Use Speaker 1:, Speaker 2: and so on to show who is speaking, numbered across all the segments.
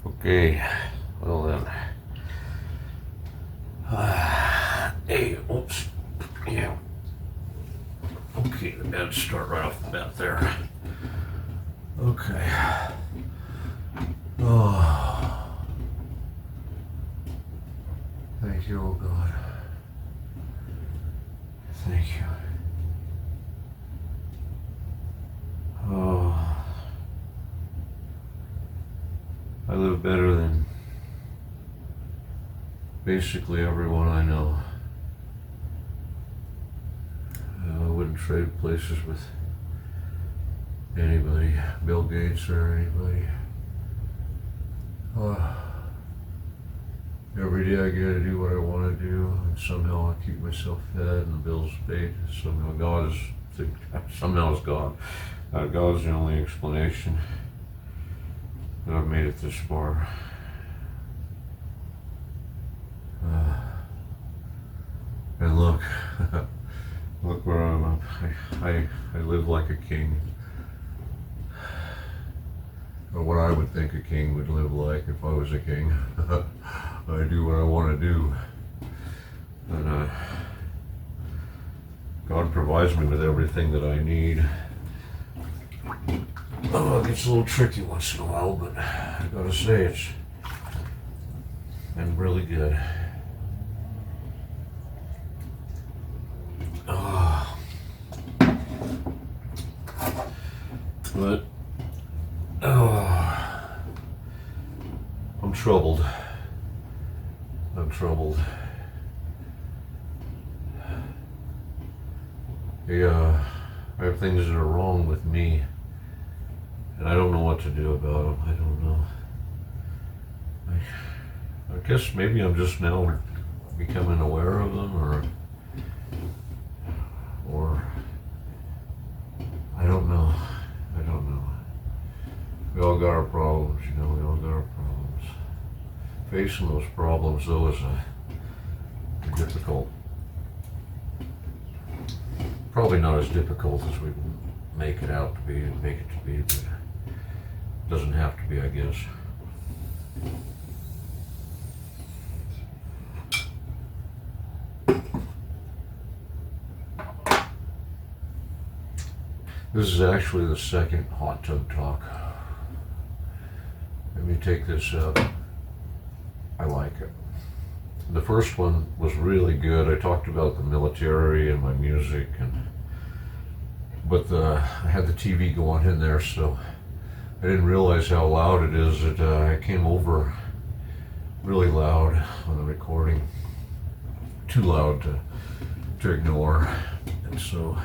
Speaker 1: Okay, well then. Hey, oops. Yeah. Okay, the bed start right off the bat there. Okay. Oh. Thank you, oh God. Thank you. Oh. I live better than basically everyone I know. I wouldn't trade places with anybody, Bill Gates or anybody. Every day I get to do what I want to do, and somehow I keep myself fed and the bills paid. Somehow God is, somehow it's God. God's the only explanation that I've made it this far. And look, look where I'm. I live like a king. Or what I would think a king would live like if I was a king. I do what I want to do. And God provides me with everything that I need. Oh, it gets a little tricky once in a while, but I gotta say it's been really good. But I'm troubled. I'm troubled. I have things that are wrong with me, and I don't know what to do about them. I don't know. I guess maybe I'm just now becoming aware of them, or I don't know. I don't know. We all got our problems, you know. We all got our problems. Facing those problems, though, is difficult. Probably not as difficult as we make it out to be, but it doesn't have to be, I guess. This is actually the second hot tub talk. Let me take this up. I like it. The first one was really good. I talked about the military and my music, but I had the TV going in there, so I didn't realize how loud it is. It came over really loud on the recording, too loud to ignore, and so.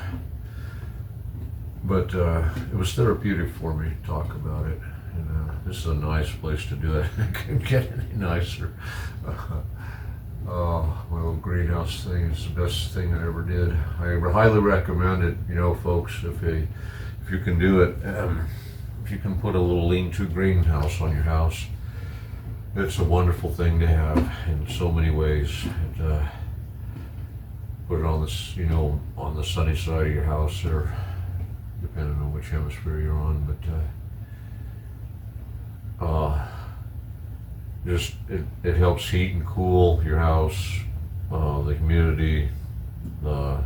Speaker 1: But it was therapeutic for me to talk about it, and this is a nice place to do it. It couldn't get any nicer. My little greenhouse thing is the best thing I ever did. I highly recommend it, you know, folks, if you can do it. If you can put a little lean-to greenhouse on your house, it's a wonderful thing to have in so many ways. Put it on this, you know, on the sunny side of your house, or depending on which hemisphere you're on, but just it helps heat and cool your house, the humidity, the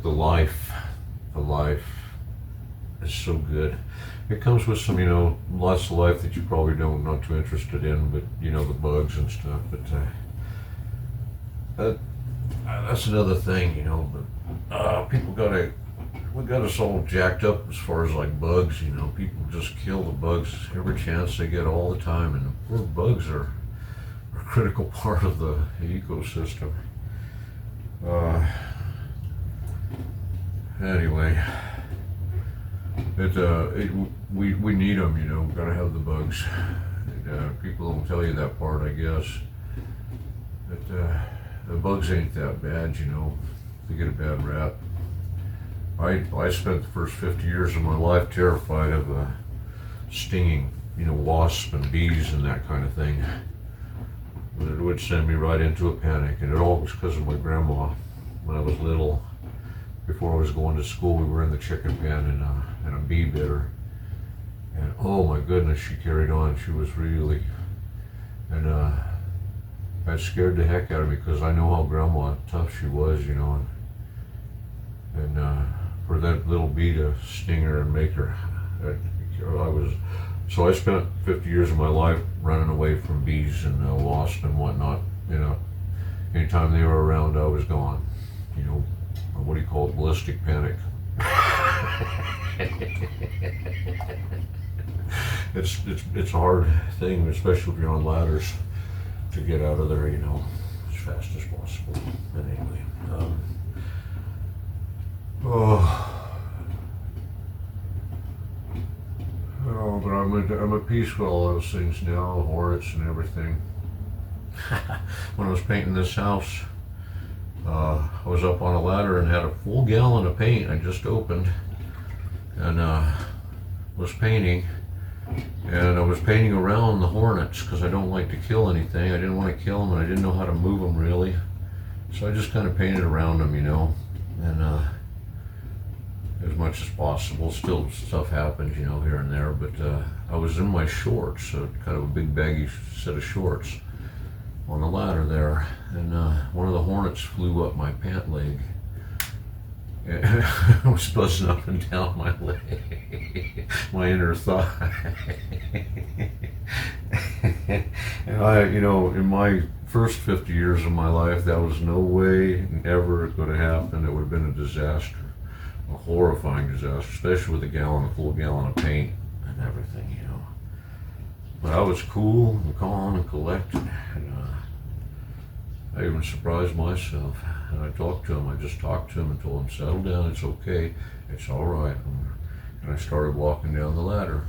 Speaker 1: life is so good. It comes with some, you know, lots of life that you probably not too interested in, but you know, the bugs and stuff. But that's another thing, you know. But we got us all jacked up as far as like bugs, you know. People just kill the bugs every chance they get all the time, and the poor bugs are a critical part of the ecosystem. Anyway, we need them, you know. We gotta have the bugs. People don't tell you that part, I guess. But the bugs ain't that bad, you know. They get a bad rap. I spent the first 50 years of my life terrified of stinging, you know, wasps and bees and that kind of thing. It would send me right into a panic, and it all was because of my grandma. When I was little, before I was going to school, we were in the chicken pen, and a bee bit her, and oh my goodness, she carried on. She was really, and that scared the heck out of me because I know how grandma tough she was, you know, and for that little bee to sting her and make her, so I spent 50 years of my life running away from bees and wasps and whatnot, you know. Anytime they were around, I was gone, you know, what do you call it, ballistic panic. It's a hard thing, especially if you're on ladders, to get out of there, you know, as fast as possible. But anyway, but I'm at peace with all those things now, hornets and everything. When I was painting this house, I was up on a ladder and had a full gallon of paint I just opened, and was painting. And I was painting around the hornets because I don't like to kill anything. I didn't want to kill them, and I didn't know how to move them really. So I just kind of painted around them, you know, and as much as possible. Still stuff happens, you know, here and there, but I was in my shorts, kind of a big baggy set of shorts on the ladder there, and one of the hornets flew up my pant leg. I was buzzing up and down my leg, my inner thigh. And I, you know, in my first 50 years of my life, that was no way ever going to happen. It would have been a disaster, a horrifying disaster, especially with a full gallon of paint and everything, you know. But I was cool and calm and collected, and I even surprised myself. And I talked to him. I just talked to him and told him, settle down, it's okay, it's all right. And I started walking down the ladder,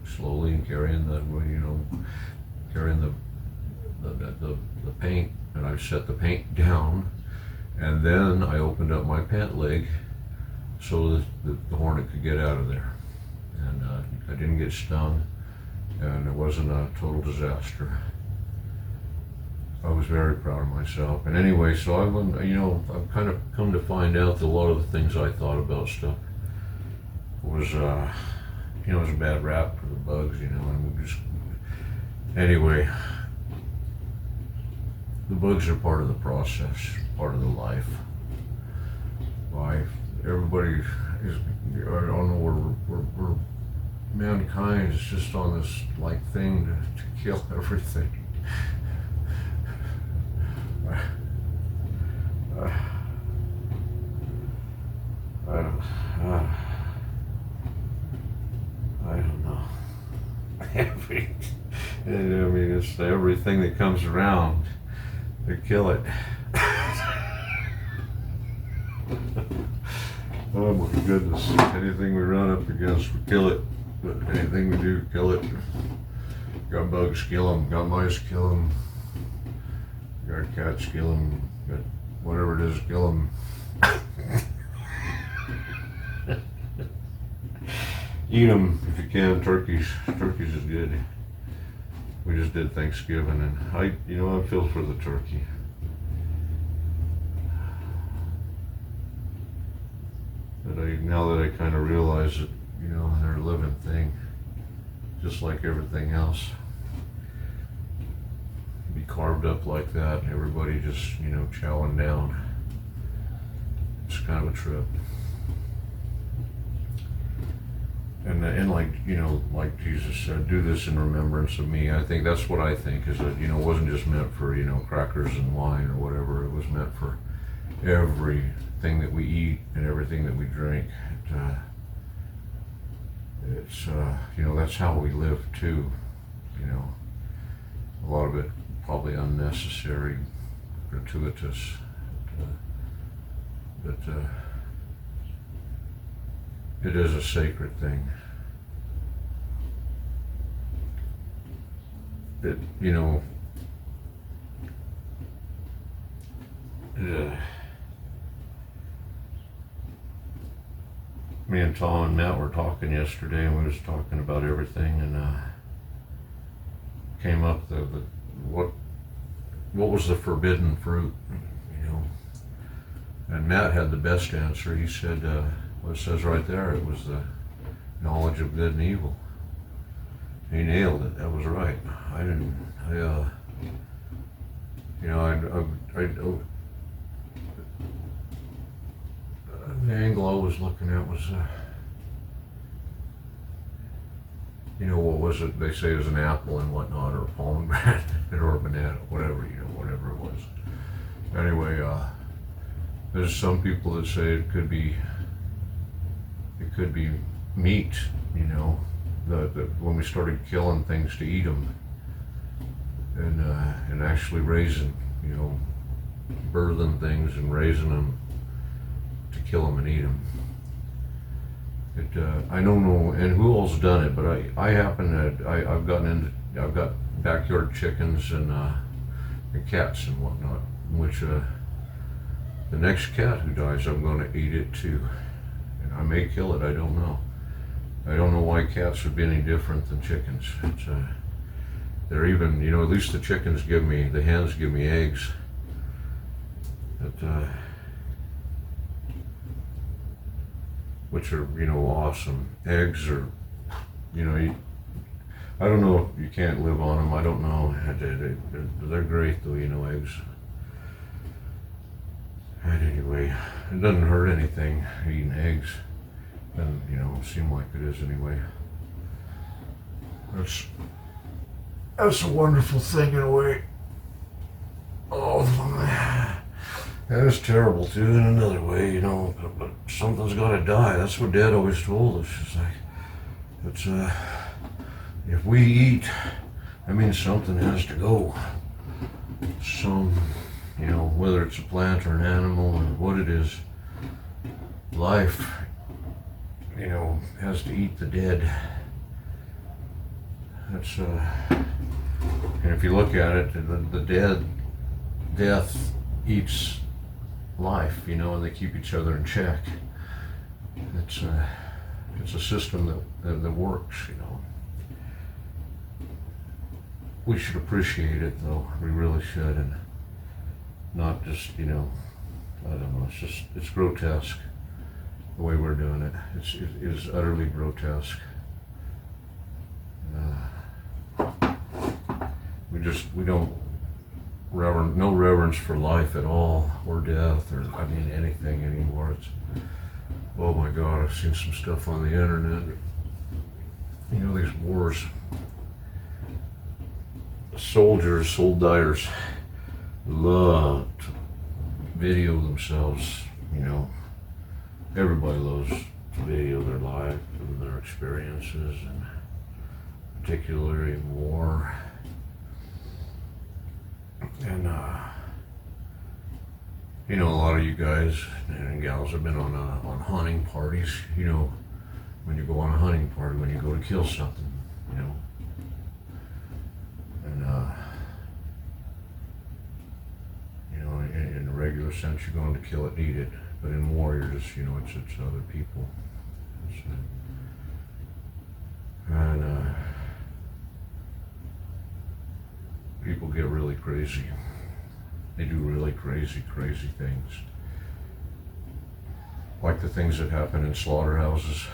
Speaker 1: slowly, and carrying the paint. And I set the paint down, and then I opened up my pant leg so that the hornet could get out of there. And I didn't get stung, and it wasn't a total disaster. I was very proud of myself. And anyway, so I've kind of come to find out that a lot of the things I thought about stuff was, it was a bad rap for the bugs, you know, and anyway, the bugs are part of the process, part of the life. Everybody is, I don't know, we're mankind is just on this, like, thing to kill everything. I don't know. I mean, it's everything that comes around to kill it. Oh my goodness! Anything we run up against, we kill it. But anything we do, kill it. Got bugs, kill them. Got mice, kill them. Got cats, kill them. Got whatever it is, kill them. Eat them if you can. Turkeys is good. We just did Thanksgiving, and I feel for the turkey. But now that I kind of realize that, they're a living thing, just like everything else. Be carved up like that, and everybody just, chowing down. It's kind of a trip. And like Jesus said, do this in remembrance of me. I think that's what I think is that, it wasn't just meant for, crackers and wine or whatever. It was meant for everything that we eat and everything that we drink. It's that's how we live too. A lot of it probably unnecessary, gratuitous, but it is a sacred thing. Me and Tom and Matt were talking yesterday, and we was talking about everything, and came up what was the forbidden fruit, And Matt had the best answer. He said, what it says right there, it was knowledge of good and evil. He nailed it. That was right. The angle I was looking at was, what was it? They say is an apple and whatnot, or a pomegranate, or a banana, whatever it was. Anyway, there's some people that say it could be meat, when we started killing things to eat them, and actually raising, birthing things and raising them to kill them and eat them. I don't know, and who all's done it, but I've got backyard chickens and cats and whatnot, which the next cat who dies, I'm going to eat it too, and I may kill it. I don't know. I don't know why cats would be any different than chickens. They're even, at least the hens give me eggs. Which are, awesome. Eggs are, I don't know if you can't live on them. I don't know. They're great though, eggs. And anyway, it doesn't hurt anything eating eggs. And, seem like it is anyway. That's a wonderful thing in a way. Oh, that is terrible too in another way, but something's gotta die. That's what Dad always told us. It's like, if we eat, that means something has to go. Whether it's a plant or an animal or what it is, life, has to eat the dead. That's, and if you look at it, death eats life, and they keep each other in check. It's a system that works, We should appreciate it though, we really should, and not just, I don't know, it's grotesque the way we're doing it. It is utterly grotesque. We don't no reverence for life at all, or death, or anything anymore. Oh my God, I've seen some stuff on the internet. These wars. Soldiers love to video themselves. Everybody loves to video their life and their experiences, and particularly in war. And a lot of you guys and gals have been on hunting parties. When you go on a hunting party, when you go to kill something, and in the regular sense, you're going to kill it, eat it. But in war, you're just, it's other people. And people get really crazy. They do really crazy things. Like the things that happen in slaughterhouses.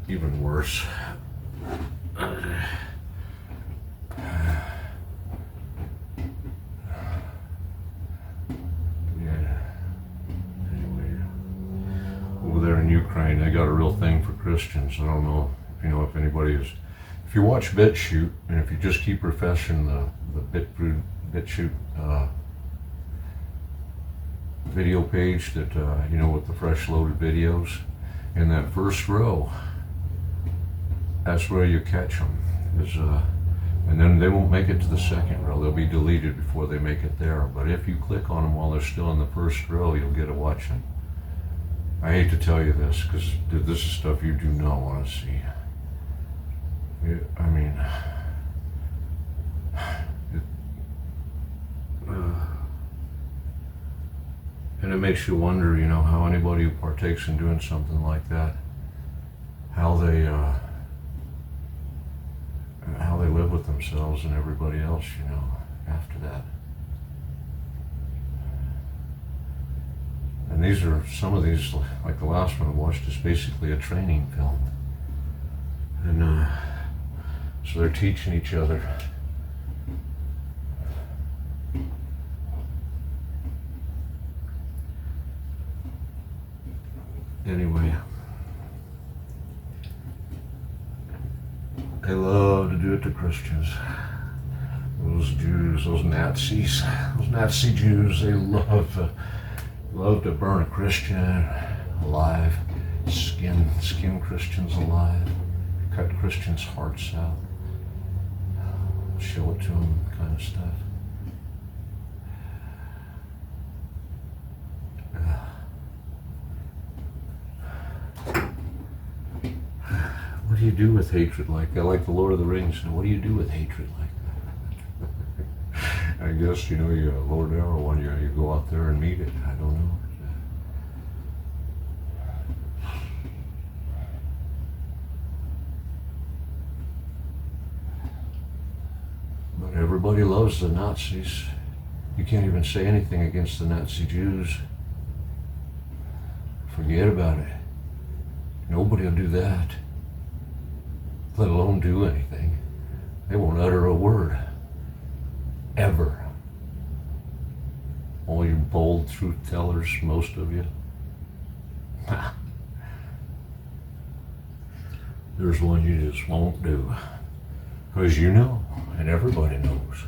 Speaker 1: Even worse. Ukraine, they got a real thing for Christians. I don't know, if anybody is. If you watch BitChute, and if you just keep refreshing the BitChute video page that with the fresh loaded videos, in that first row, that's where you catch them. And then they won't make it to the second row. They'll be deleted before they make it there. But if you click on them while they're still in the first row, you'll get to watch them. I hate to tell you this, because this is stuff you do not want to see. And it makes you wonder, how anybody who partakes in doing something like that, how they live with themselves and everybody else, after that. And these are, some of these, like the last one I watched, is basically a training film. And so they're teaching each other. Anyway, they love to do it to Christians. Those Jews, those Nazis, those Nazi Jews, they love to burn a Christian alive, skin Christians alive, cut Christians' hearts out, show it to them, kind of stuff. What do you do with hatred like that? Like the Lord of the Rings, what do you do with hatred like that? I guess, you lower down one, you go out there and meet it. I don't know. But everybody loves the Nazis. You can't even say anything against the Nazi Jews. Forget about it. Nobody will do that, let alone do anything. They won't utter a word, ever. All you bold truth tellers, most of you. There's one you just won't do. Because you know, and everybody knows,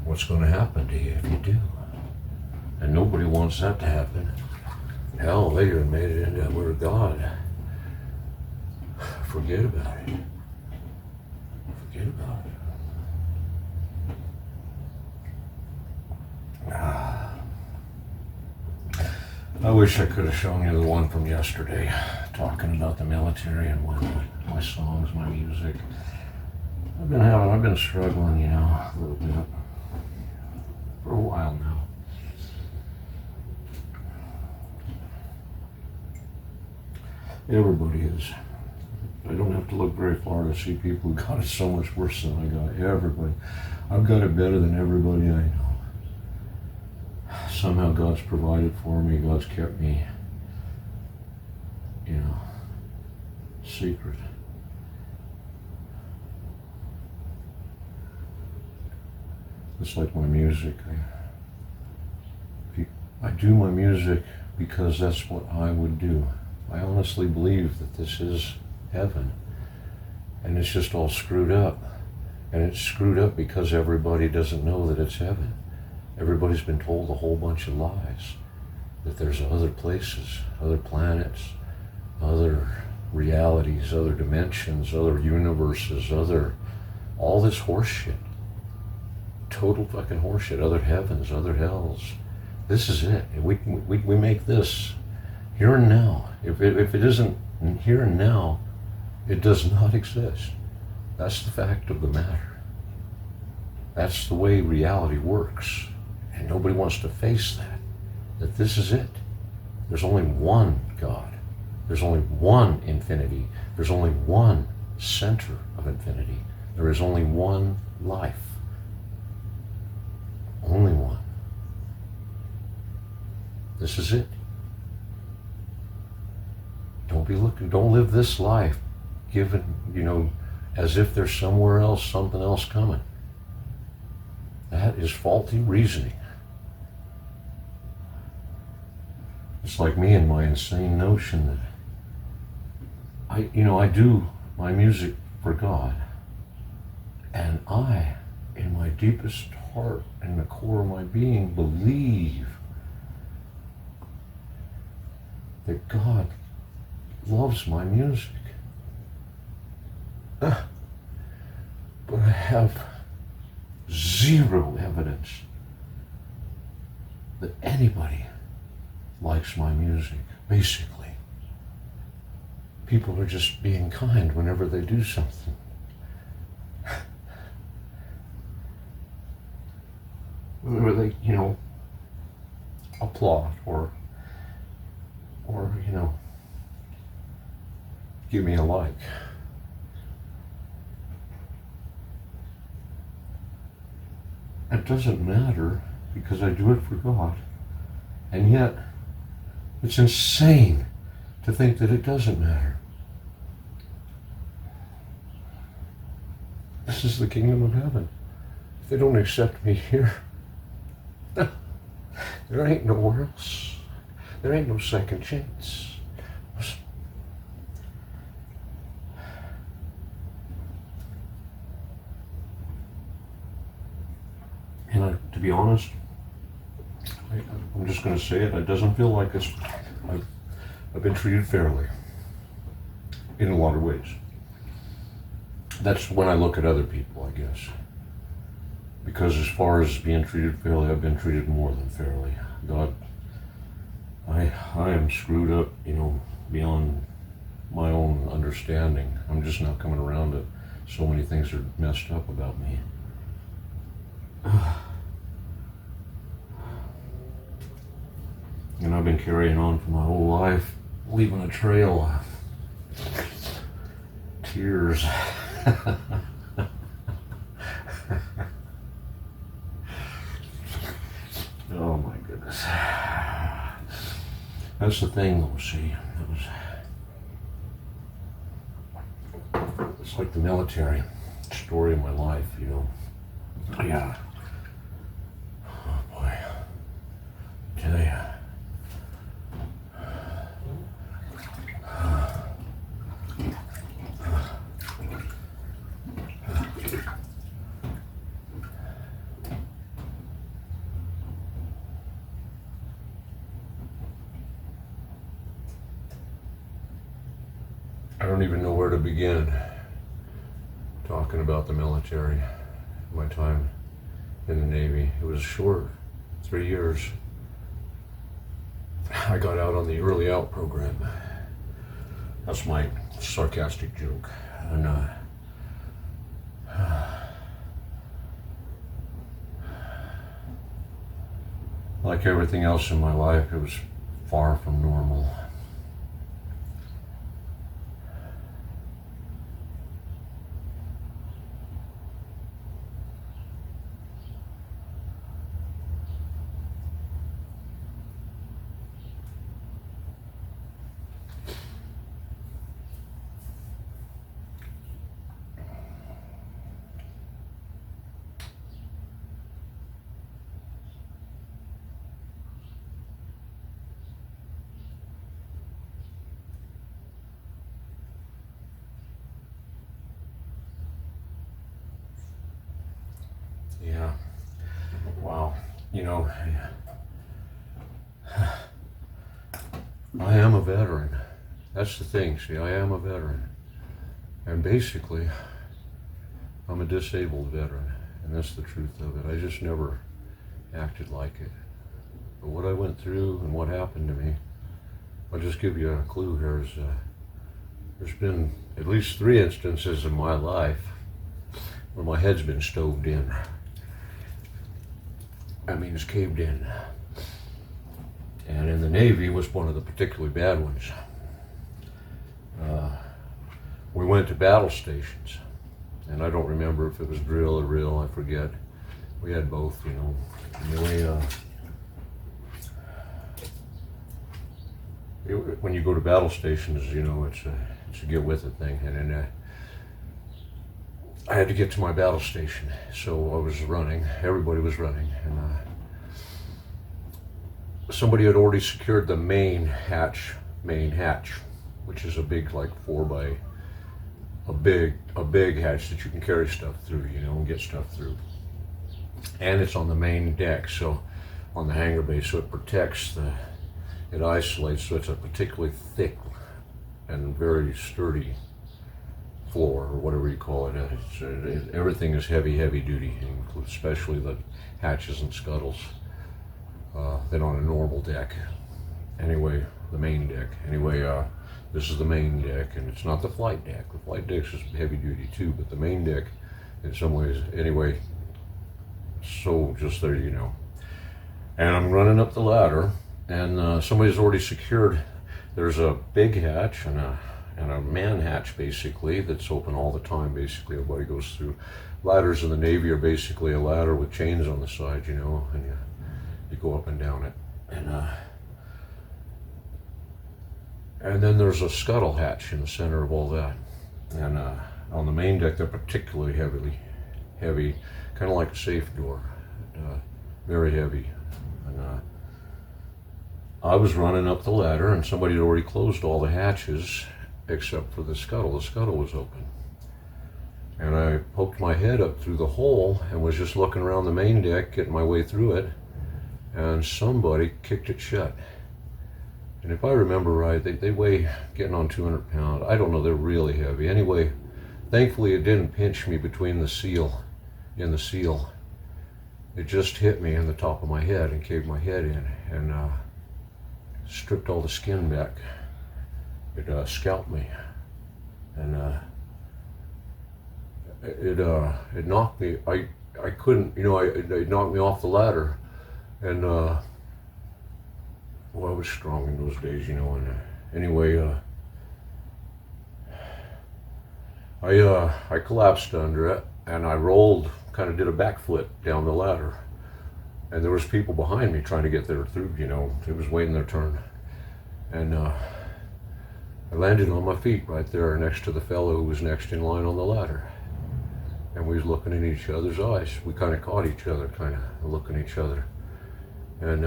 Speaker 1: what's going to happen to you if you do. And nobody wants that to happen. Hell, they even made it into we're God. Forget about it. Forget about it. I wish I could have shown you the one from yesterday, talking about the military and whatnot. My songs, my music. I've been struggling, a little bit for a while now. Everybody is. I don't have to look very far to see people who got it so much worse than I got it. Everybody. I've got it better than everybody I know. Somehow God's provided for me. God's kept me, secret. It's like my music. I do my music because that's what I would do. I honestly believe that this is heaven. And it's just all screwed up. And it's screwed up because everybody doesn't know that it's heaven. Everybody's been told a whole bunch of lies. That there's other places, other planets, other realities, other dimensions, other universes, all this horse shit. Total fucking horseshit. Other heavens, other hells. This is it. We make this here and now. If it isn't here and now, it does not exist. That's the fact of the matter. That's the way reality works. And nobody wants to face that this is it. There's only one God. There's only one infinity. There's only one center of infinity. There is only one life. Only one. This is it. Don't live this life given, as if there's somewhere else, something else coming. That is faulty reasoning. It's like me and my insane notion that I do my music for God. And I, in my deepest heart, in the core of my being, believe that God loves my music. But I have zero evidence that anybody likes my music, basically. People are just being kind whenever they do something. Whenever they, applaud or give me a like. It doesn't matter because I do it for God. And yet,
Speaker 2: It's insane to think that it doesn't matter. This is the kingdom of heaven. If they don't accept me here, there ain't nowhere else. There ain't no second chance. And to be honest, I'm just going to say it. It doesn't feel like I've been treated fairly in a lot of ways. That's when I look at other people, I guess. Because as far as being treated fairly, I've been treated more than fairly. God, I am screwed up, beyond my own understanding. I'm just now coming around to so many things are messed up about me. And I've been carrying on for my whole life, leaving a trail of tears. Oh my goodness. That's the thing though, see. It's like the military story of my life, Yeah. Oh boy. Tell ya. I don't even know where to begin talking about the military, my time in the Navy. It was short, 3 years. I got out on the early out program. That's my sarcastic joke. And like everything else in my life, it was far from normal. Yeah. Wow. I am a veteran. That's the thing, see, I am a veteran. And basically, I'm a disabled veteran, and that's the truth of it. I just never acted like it. But what I went through and what happened to me, I'll just give you a clue here. There's been at least 3 instances in my life where my head's been stoved in. That means caved in. And in the Navy was one of the particularly bad ones. We went to battle stations, and I don't remember if it was drill or real, I forget. We had both, when you go to battle stations, it's a get with it thing. And then I had to get to my battle station, so I was running. Everybody was running, and somebody had already secured the main hatch, which is a big, like a big hatch that you can carry stuff through, and get stuff through. And it's on the main deck, so on the hangar bay, so it protects it isolates, so it's a particularly thick and very sturdy floor, or whatever you call it. Everything is heavy duty, especially the hatches and scuttles, than on a normal deck. Anyway, the main deck. This is the main deck, and it's not the flight deck. The flight deck is heavy duty too, but the main deck, in some ways, anyway. So just there, And I'm running up the ladder, and somebody's already secured. There's a big hatch and a man hatch, basically, that's open all the time. Basically, everybody goes through. Ladders in the Navy are basically a ladder with chains on the side, and you go up and down it. And And then there's a scuttle hatch in the center of all that. And on the main deck, they're particularly heavy, kind of like a safe door, very heavy. And I was running up the ladder, and somebody had already closed all the hatches except for the scuttle. The scuttle was open. And I poked my head up through the hole and was just looking around the main deck, getting my way through it, and somebody kicked it shut. And if I remember right, they weigh getting on 200 pounds. I don't know, they're really heavy. Anyway, thankfully it didn't pinch me between the seal. It just hit me in the top of my head and caved my head in and stripped all the skin back. It scalped me. And it knocked me. I couldn't, it knocked me off the ladder, and well, I was strong in those days, and anyway, I collapsed under it, and I rolled, kind of did a backflip down the ladder, and there was people behind me trying to get there through, it was waiting their turn, and I landed on my feet right there next to the fellow who was next in line on the ladder. And we was looking in each other's eyes. We kind of caught each other, kind of looking at each other. And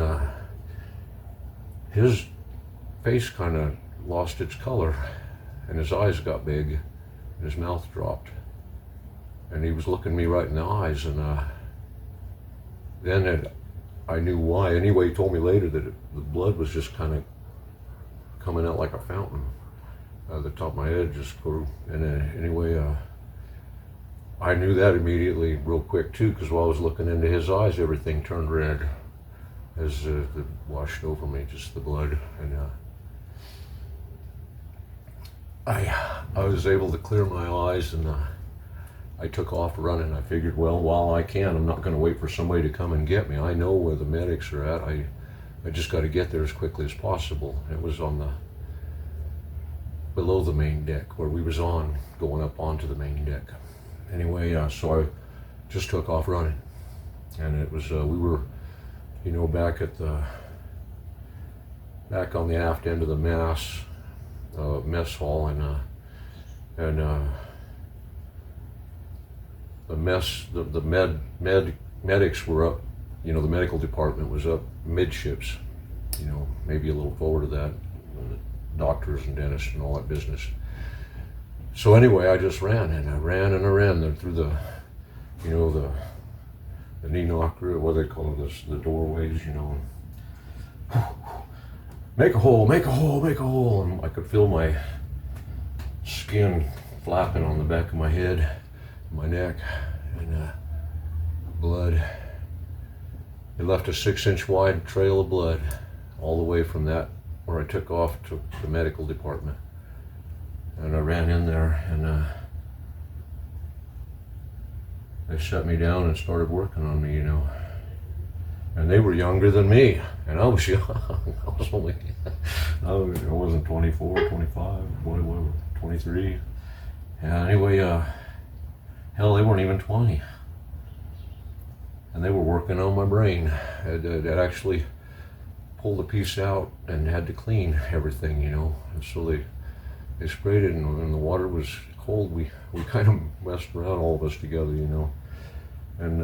Speaker 2: his face kind of lost its color, and his eyes got big, and his mouth dropped. And he was looking me right in the eyes, and then I knew why. Anyway, he told me later that the blood was just kind of coming out like a fountain. The top of my head just grew. And anyway, I knew that immediately, real quick too, because while I was looking into his eyes, everything turned red as it washed over me, just the blood. And I was able to clear my eyes, and I took off running. I figured, well, while I can, I'm not going to wait for somebody to come and get me. I know where the medics are at. I just got to get there as quickly as possible. It was on below the main deck, where we was going up onto the main deck. Anyway, so I just took off running, and it was we were, back on the aft end of the mess hall, and the medics were up, the medical department was up midships, maybe a little forward of that, doctors and dentists and all that business. So anyway, I just ran, and I ran there through the knee knocker, what they call this, the doorways, make a hole, and I could feel my skin flapping on the back of my head, my neck, and blood. It left a 6-inch wide trail of blood all the way from that where I took off to the medical department. And I ran in there, and they set me down and started working on me, And they were younger than me, and I was young. I wasn't 24, 25, whatever, 23. Yeah, anyway, hell, they weren't even 20. And they were working on my brain. I'd actually pulled a piece out and had to clean everything, And so they sprayed it, and when the water was cold, we kind of messed around, all of us together, And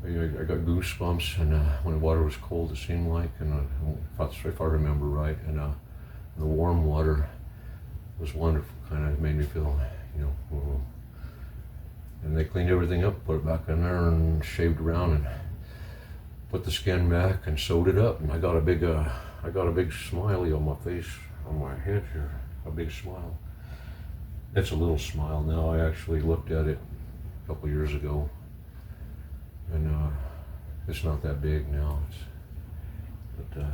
Speaker 2: I got goosebumps, and when the water was cold, it seemed like, and if I remember right, and the warm water was wonderful, kind of made me feel, And they cleaned everything up, put it back in there, and shaved around, and put the skin back, and sewed it up, and I got a big smiley on my face. On my head here, a big smile. It's a little smile now. I actually looked at it a couple years ago, and it's not that big now. But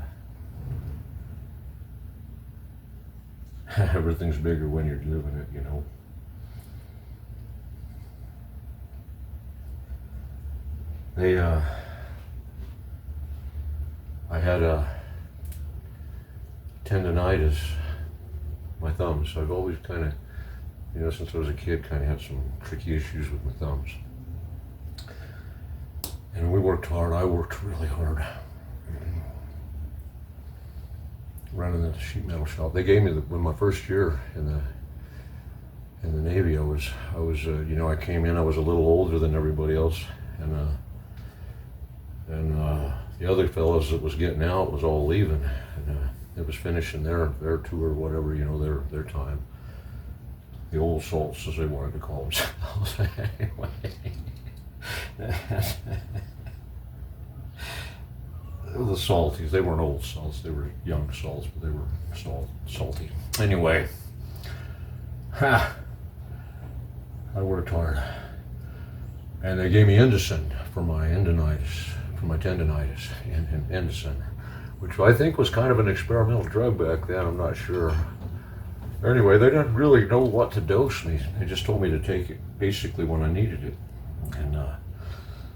Speaker 2: everything's bigger when you're living it, I had a tendonitis, my thumbs. So I've always kind of, since I was a kid, kind of had some tricky issues with my thumbs. And we worked hard. I worked really hard. running the sheet metal shop. They gave me when my first year in the Navy. I was I came in. I was a little older than everybody else, and the other fellows that was getting out was all leaving, and it was finishing their tour, whatever, their time. The old salts, as they wanted to call themselves. Anyway. The salties, they weren't old salts, they were young salts, but they were salty. Anyway, I worked hard. And they gave me Indocin for my tendonitis, Indocin, which I think was kind of an experimental drug back then, I'm not sure. Anyway, they didn't really know what to dose me. They just told me to take it basically when I needed it. And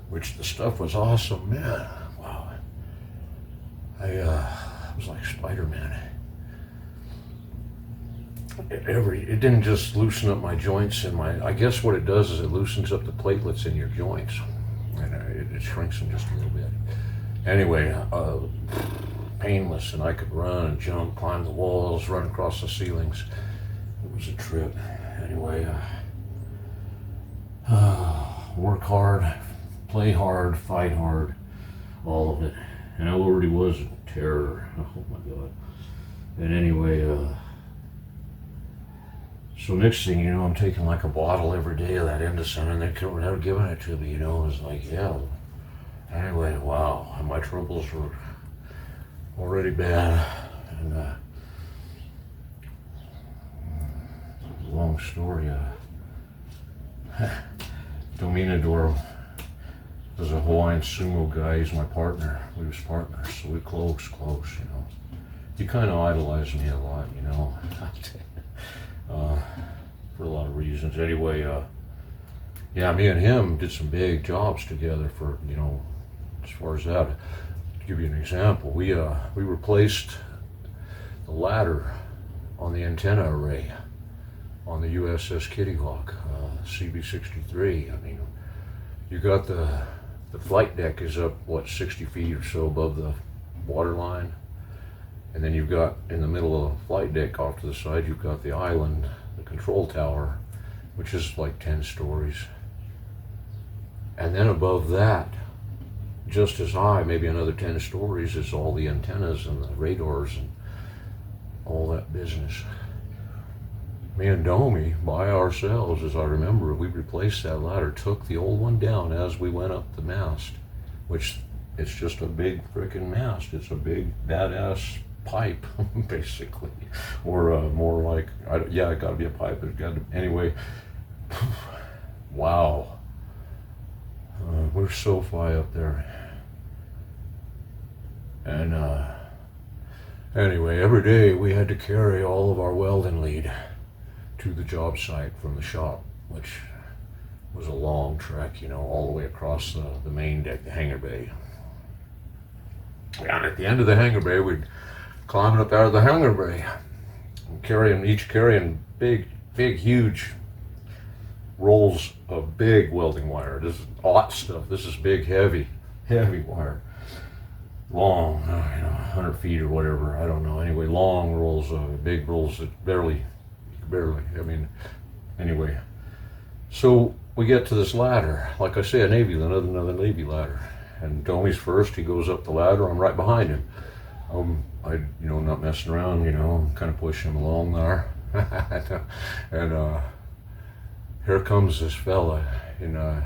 Speaker 2: which the stuff was awesome, man. Wow. I was like Spider-Man. It didn't just loosen up my joints and I guess what it does is it loosens up the platelets in your joints. And it shrinks them just a little bit. Anyway, painless, and I could run and jump, climb the walls, run across the ceilings. It was a trip. Anyway, work hard, play hard, fight hard, all of it. And I already was a terror. Oh my God. And anyway, so next thing you know, I'm taking like a bottle every day of that Indocin, and they were giving it to me, It was like, yeah. Anyway, wow. And my troubles were already bad. And long story. Dominador was a Hawaiian sumo guy. He's my partner. We was partners, so we close. He kind of idolized me a lot, for a lot of reasons. Anyway, yeah, me and him did some big jobs together for, as far as that. To give you an example, we replaced the ladder on the antenna array on the USS Kitty Hawk, CB-63. I mean, you got the flight deck is up, 60 feet or so above the water line. And then you've got, in the middle of the flight deck off to the side, you've got the island, the control tower, which is like 10 stories. And then above that, just as high, maybe another 10 stories, is all the antennas and the radars and all that business. Me and Domi, by ourselves, as I remember, we replaced that ladder, took the old one down as we went up the mast, which it's just a big frickin' mast. It's a big badass pipe, basically, or more like, it got to be a pipe. It got to, anyway. Wow, we're so high up there, and anyway, every day we had to carry all of our welding lead to the job site from the shop, which was a long trek, all the way across the main deck, the hangar bay. And at the end of the hangar bay, we'd climb up out of the hangar bay, carrying big, huge rolls of big welding wire. This is hot stuff. This is big, heavy wire. Long, 100 feet or whatever, I don't know. Anyway, long rolls, big rolls that barely, anyway. So we get to this ladder, like I say, another Navy ladder. And Domi's first, he goes up the ladder, I'm right behind him. Not messing around, kind of pushing him along there. And here comes this fella, and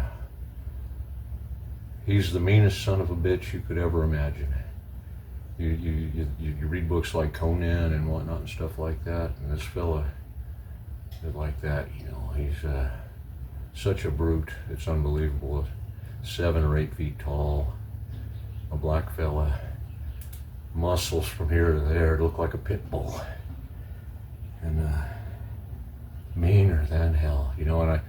Speaker 2: he's the meanest son of a bitch you could ever imagine. You read books like Conan and whatnot and stuff like that, and this fella is like that, he's such a brute, it's unbelievable. 7 or 8 feet tall, a black fella, muscles from here to there, look like a pit bull, and meaner than hell, and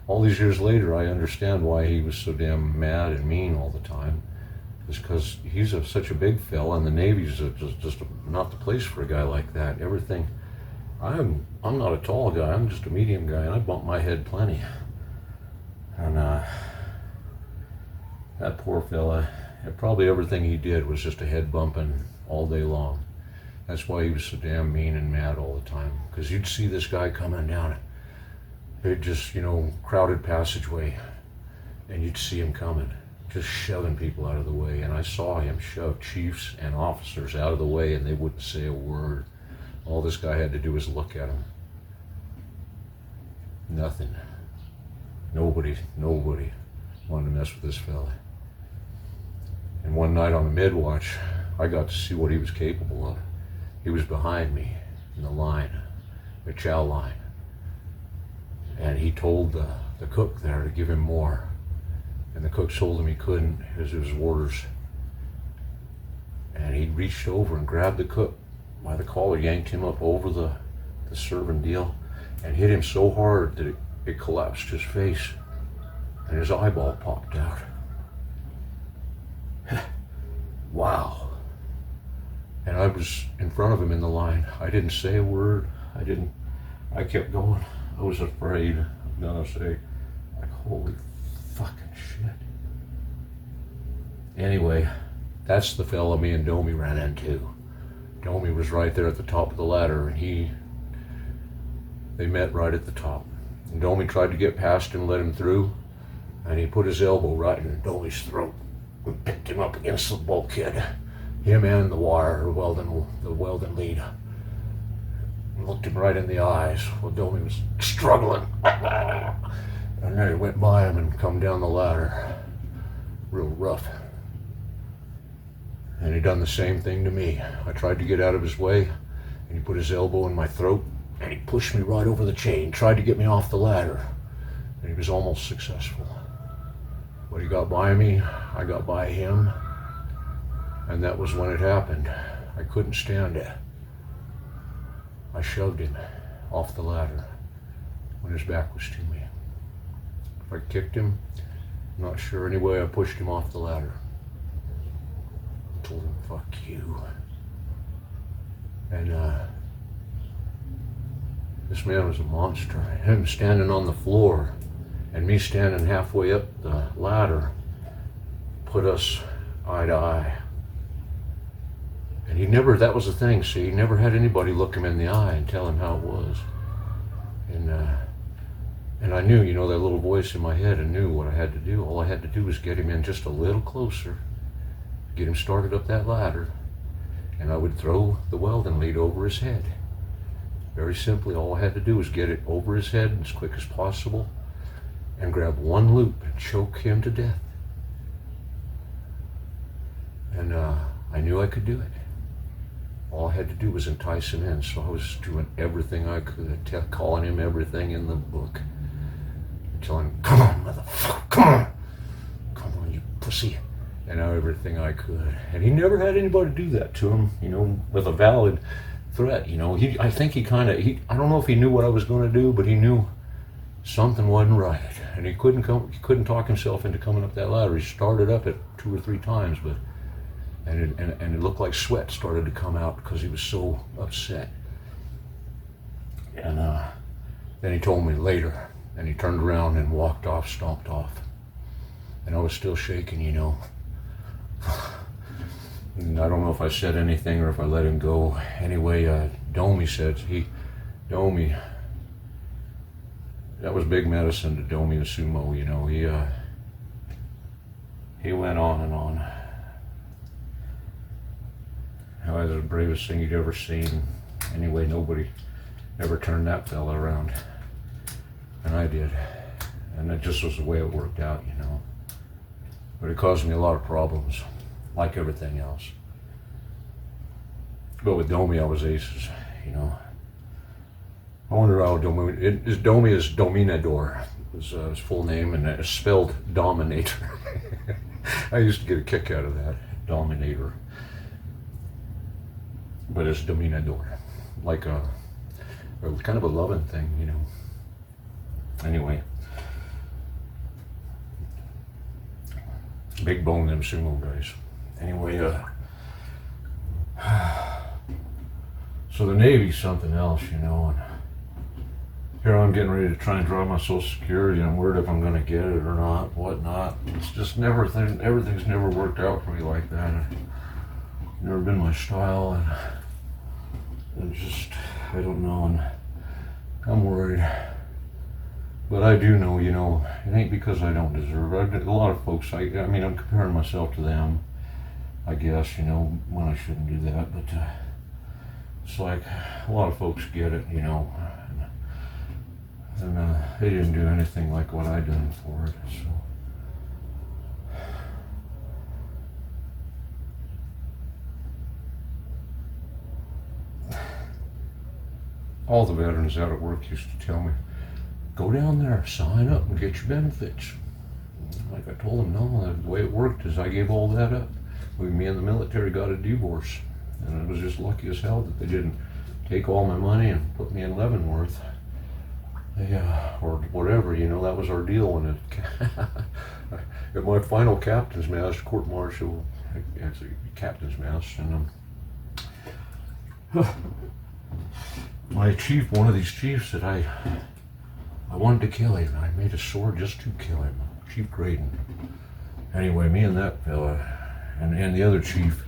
Speaker 2: all these years later, I understand why he was so damn mad and mean all the time. It's because he's such a big fella, and the Navy's just not the place for a guy like that. Everything, I'm not a tall guy, I'm just a medium guy, and I bump my head plenty. And that poor fella, probably everything he did was just a head bumping all day long. That's why he was so damn mean and mad all the time. Because you'd see this guy coming down, it just, crowded passageway, and you'd see him coming, just shoving people out of the way. And I saw him shove chiefs and officers out of the way, and they wouldn't say a word. All this guy had to do was look at him. Nothing. Nobody wanted to mess with this fella. And one night on the mid-watch, I got to see what he was capable of. He was behind me in the line, the chow line. And he told the cook there to give him more. And the cook told him he couldn't, because it was orders. And he reached over and grabbed the cook by the collar, yanked him up over the serving deal, and hit him so hard that it collapsed his face, and his eyeball popped out. Wow. And I was in front of him in the line. I didn't say a word. I kept going. I was afraid. I'm gonna say, like, holy fucking shit. Anyway, that's the fella me and Domi ran into. Domi was right there at the top of the ladder, and they met right at the top. And Domi tried to get past him, let him through, and he put his elbow right in Domi's throat and picked him up against the bulkhead. Him and the welding lead. And looked him right in the eyes while Domi was struggling. And then he went by him and come down the ladder. Real rough. And he done the same thing to me. I tried to get out of his way, and he put his elbow in my throat, and he pushed me right over the chain, tried to get me off the ladder, and he was almost successful. But he got by me, I got by him, and that was when it happened. I couldn't stand it. I shoved him off the ladder when his back was to me. If I kicked him, I'm not sure. Anyway, I pushed him off the ladder. I told him, fuck you. And this man was a monster. Him standing on the floor and me standing halfway up the ladder put us eye to eye. And that was the thing, see, he never had anybody look him in the eye and tell him how it was. And I knew, that little voice in my head, and knew what I had to do. All I had to do was get him in just a little closer, get him started up that ladder, and I would throw the welding lead over his head. Very simply, all I had to do was get it over his head as quick as possible and grab one loop and choke him to death. And I knew I could do it. All I had to do was entice him in, so I was doing everything I could, calling him everything in the book. Telling him, come on, motherfucker, come on, you pussy. And everything I could. And he never had anybody do that to him, with a valid threat, I think I don't know if he knew what I was going to do, but he knew something wasn't right. And he couldn't talk himself into coming up that ladder. He started up it 2 or 3 times, but and it looked like sweat started to come out because he was so upset. And then he told me later, and he turned around and walked off, stomped off. And I was still shaking, And I don't know if I said anything or if I let him go. Anyway, Domi said, Domi, that was big medicine to Domi the sumo, he went on and on. That was the bravest thing he'd ever seen. Anyway, nobody ever turned that fella around. And I did. And that just was the way it worked out, But it caused me a lot of problems, like everything else. But with Domi, I was aces, I wonder how Domi is Dominador, was his full name, and it's spelled Dominator. I used to get a kick out of that, Dominator. But it's Dominador, like a kind of a loving thing, Anyway, big bone them sumo guys. Anyway, so the Navy's something else, and here I'm getting ready to try and draw my Social Security. I'm worried if I'm going to get it or not, whatnot. It's just everything's never worked out for me like that. Never been my style, and I don't know, and I'm worried. But I do know, it ain't because I don't deserve it. A lot of folks, I mean, I'm comparing myself to them, I guess, when I shouldn't do that. But it's like a lot of folks get it, and they didn't do anything like what I done for it. So all the veterans out at work used to tell me, go down there, sign up, and get your benefits. Like I told them, no, the way it worked is I gave all that up. Me and the military got a divorce, and I was just lucky as hell that they didn't take all my money and put me in Leavenworth. Or whatever, that was our deal. And at my final captain's mast, court-martial, actually captain's mast, and my chief, one of these chiefs, said I wanted to kill him. I made a sword just to kill him, Chief Graydon. Anyway, me and that fella, and the other chief,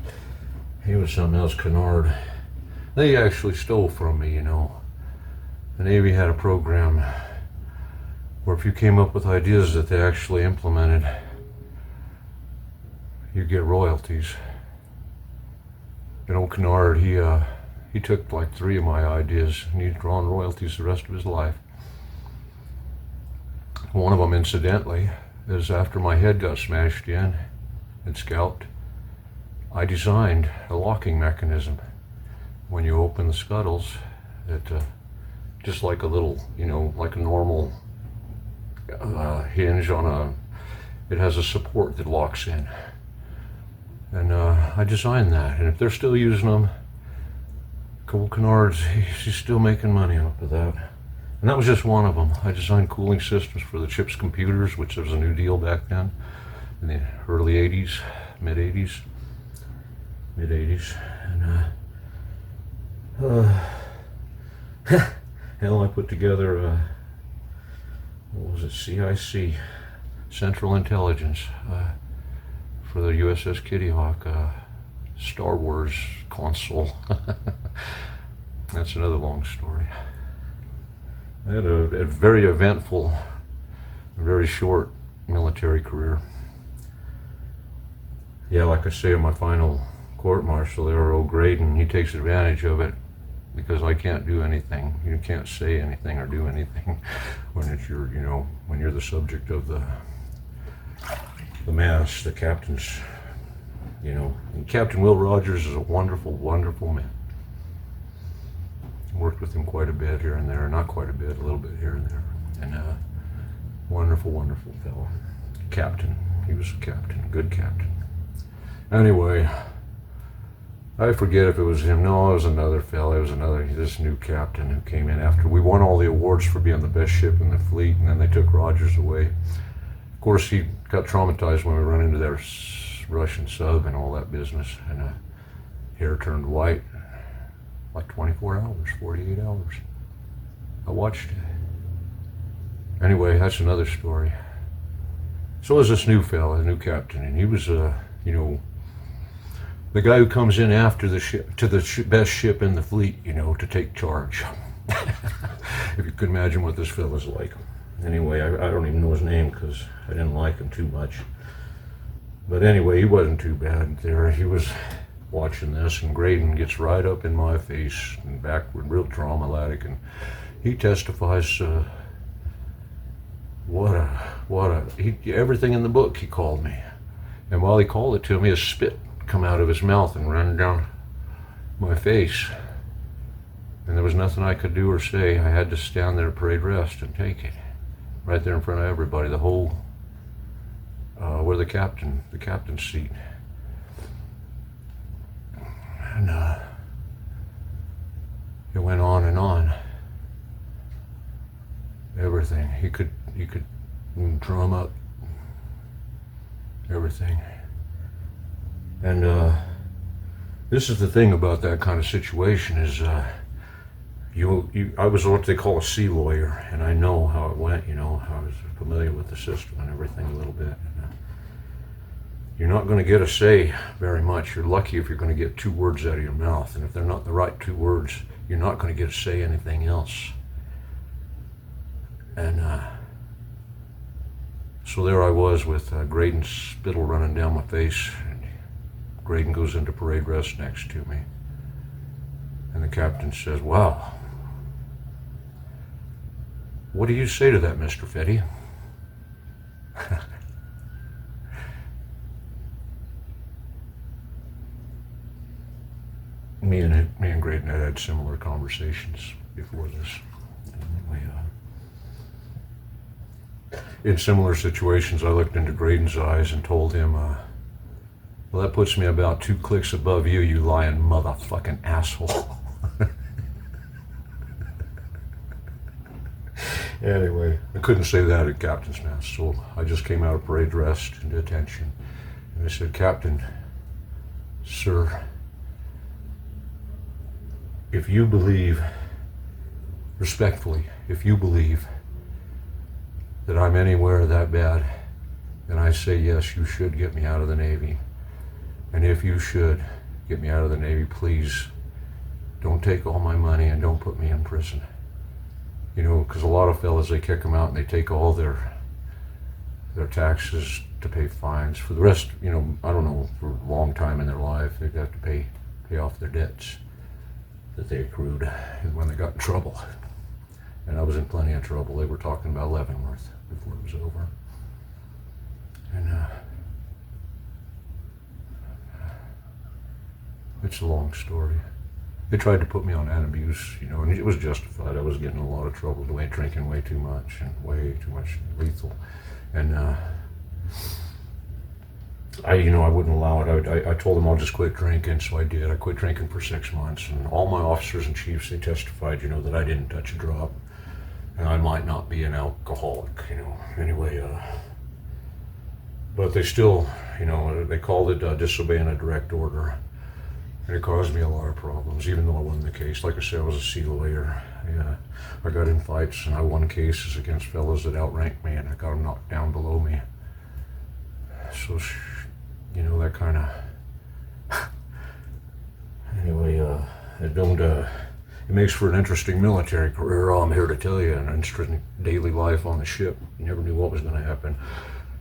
Speaker 2: he was something else, Kennard. They actually stole from me, The Navy had a program where if you came up with ideas that they actually implemented, you get royalties. Kennard, he took like 3 of my ideas, and he'd drawn royalties the rest of his life. One of them, incidentally, is after my head got smashed in and scalped, I designed a locking mechanism. When you open the scuttles, it just like a little, like a normal hinge on it has a support that locks in. And I designed that, and if they're still using them, Kennard's, he's still making money off of that. And that was just one of them. I designed cooling systems for the CHIPS computers, which was a new deal back then, in the early 80s, mid-80s. And hell, I put together, what was it, CIC, Central Intelligence, for the USS Kitty Hawk, Star Wars console. That's another long story. I had a very eventful, very short military career. Yeah, like I say, in my final court-martial there, old Graydon, he takes advantage of it because I can't do anything. You can't say anything or do anything when it's when you're the subject of the mass, the captain's, And Captain Will Rogers is a wonderful, wonderful man. Worked with him quite a bit here and there, not quite a bit, a little bit here and there. And wonderful, wonderful fellow. Captain, he was a captain, good captain. Anyway, I forget if it was him. No, it was another fellow. It was this new captain who came in after we won all the awards for being the best ship in the fleet, and then they took Rogers away. Of course, he got traumatized when we run into their Russian sub and all that business, and hair turned white. Like 24 hours, 48 hours. I watched it. Anyway, that's another story. So was this new fella, new captain, and he was, the guy who comes in after the ship, to the best ship in the fleet, to take charge. If you could imagine what this fella's like. Anyway, I don't even know his name because I didn't like him too much. But anyway, he wasn't too bad there. He was watching this, and Graydon gets right up in my face and backward, real dramatic, and he testifies, everything in the book, he called me. And while he called it to me, his spit come out of his mouth and ran down my face. And there was nothing I could do or say. I had to stand there, parade rest, and take it. Right there in front of everybody, the whole, where the captain's seat. And it went on and on. Everything. He could drum up everything. And this is the thing about that kind of situation is I was what they call a sea lawyer, and I know how it went, I was familiar with the system and everything a little bit. And, you're not going to get a say very much. You're lucky if you're going to get 2 words out of your mouth, and if they're not the right 2 words, you're not going to get to say anything else. And so there I was with Graydon's spittle running down my face, and Graydon goes into parade rest next to me. And the captain says, "Wow, what do you say to that, Mr. Fetty?" Me and Graydon had similar conversations before this. Anyway, in similar situations, I looked into Graydon's eyes and told him, "Well, that puts me about 2 clicks above you, you lying motherfucking asshole." Anyway, I couldn't say that at Captain's Mess, so I just came out of parade rest into attention. And I said, "Captain, sir, if you believe, respectfully, if you believe that I'm anywhere that bad, then I say yes, you should get me out of the Navy. And if you should get me out of the Navy, please don't take all my money and don't put me in prison." You know, because a lot of fellas, they kick them out and they take all their taxes to pay fines. For the rest, you know, I don't know, for a long time in their life, they've got to pay off their debts that they accrued when they got in trouble. And I was in plenty of trouble. They were talking about Leavenworth before it was over. And it's a long story. They tried to put me on abuse, you know, and it was justified. I was getting in a lot of trouble, drinking way too much and way too much lethal. And I wouldn't allow it. I told them I'll just quit drinking, so I did. I quit drinking for 6 months, and all my officers and chiefs, they testified, you know, that I didn't touch a drop, and I might not be an alcoholic, you know. Anyway, but they still, you know, they called it disobeying a direct order. And it caused me a lot of problems, even though I won the case. Like I said, I was a SEAL later. Yeah, I got in fights, and I won cases against fellas that outranked me, and I got them knocked down below me. So, you know, that kind of... Anyway, it makes for an interesting military career, I'm here to tell you, and an interesting daily life on the ship. You never knew what was going to happen.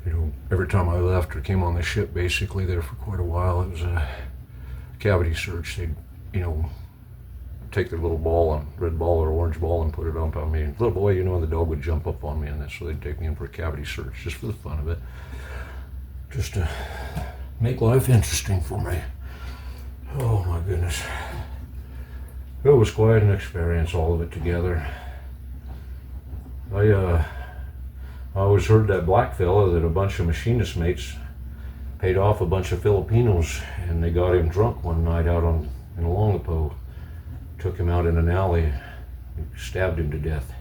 Speaker 2: You know, every time I left or came on the ship, basically there for quite a while, it was a cavity search. They'd, you know, take their little ball, and red ball or orange ball, and put it up on me. And little boy, you know, and the dog would jump up on me, and so they'd take me in for a cavity search just for the fun of it, just to make life interesting for me. Oh my goodness, it was quite an experience, all of it together. I always heard that black fella that a bunch of machinist mates paid off a bunch of Filipinos, and they got him drunk one night out in Olongapo. Took him out in an alley, stabbed him to death.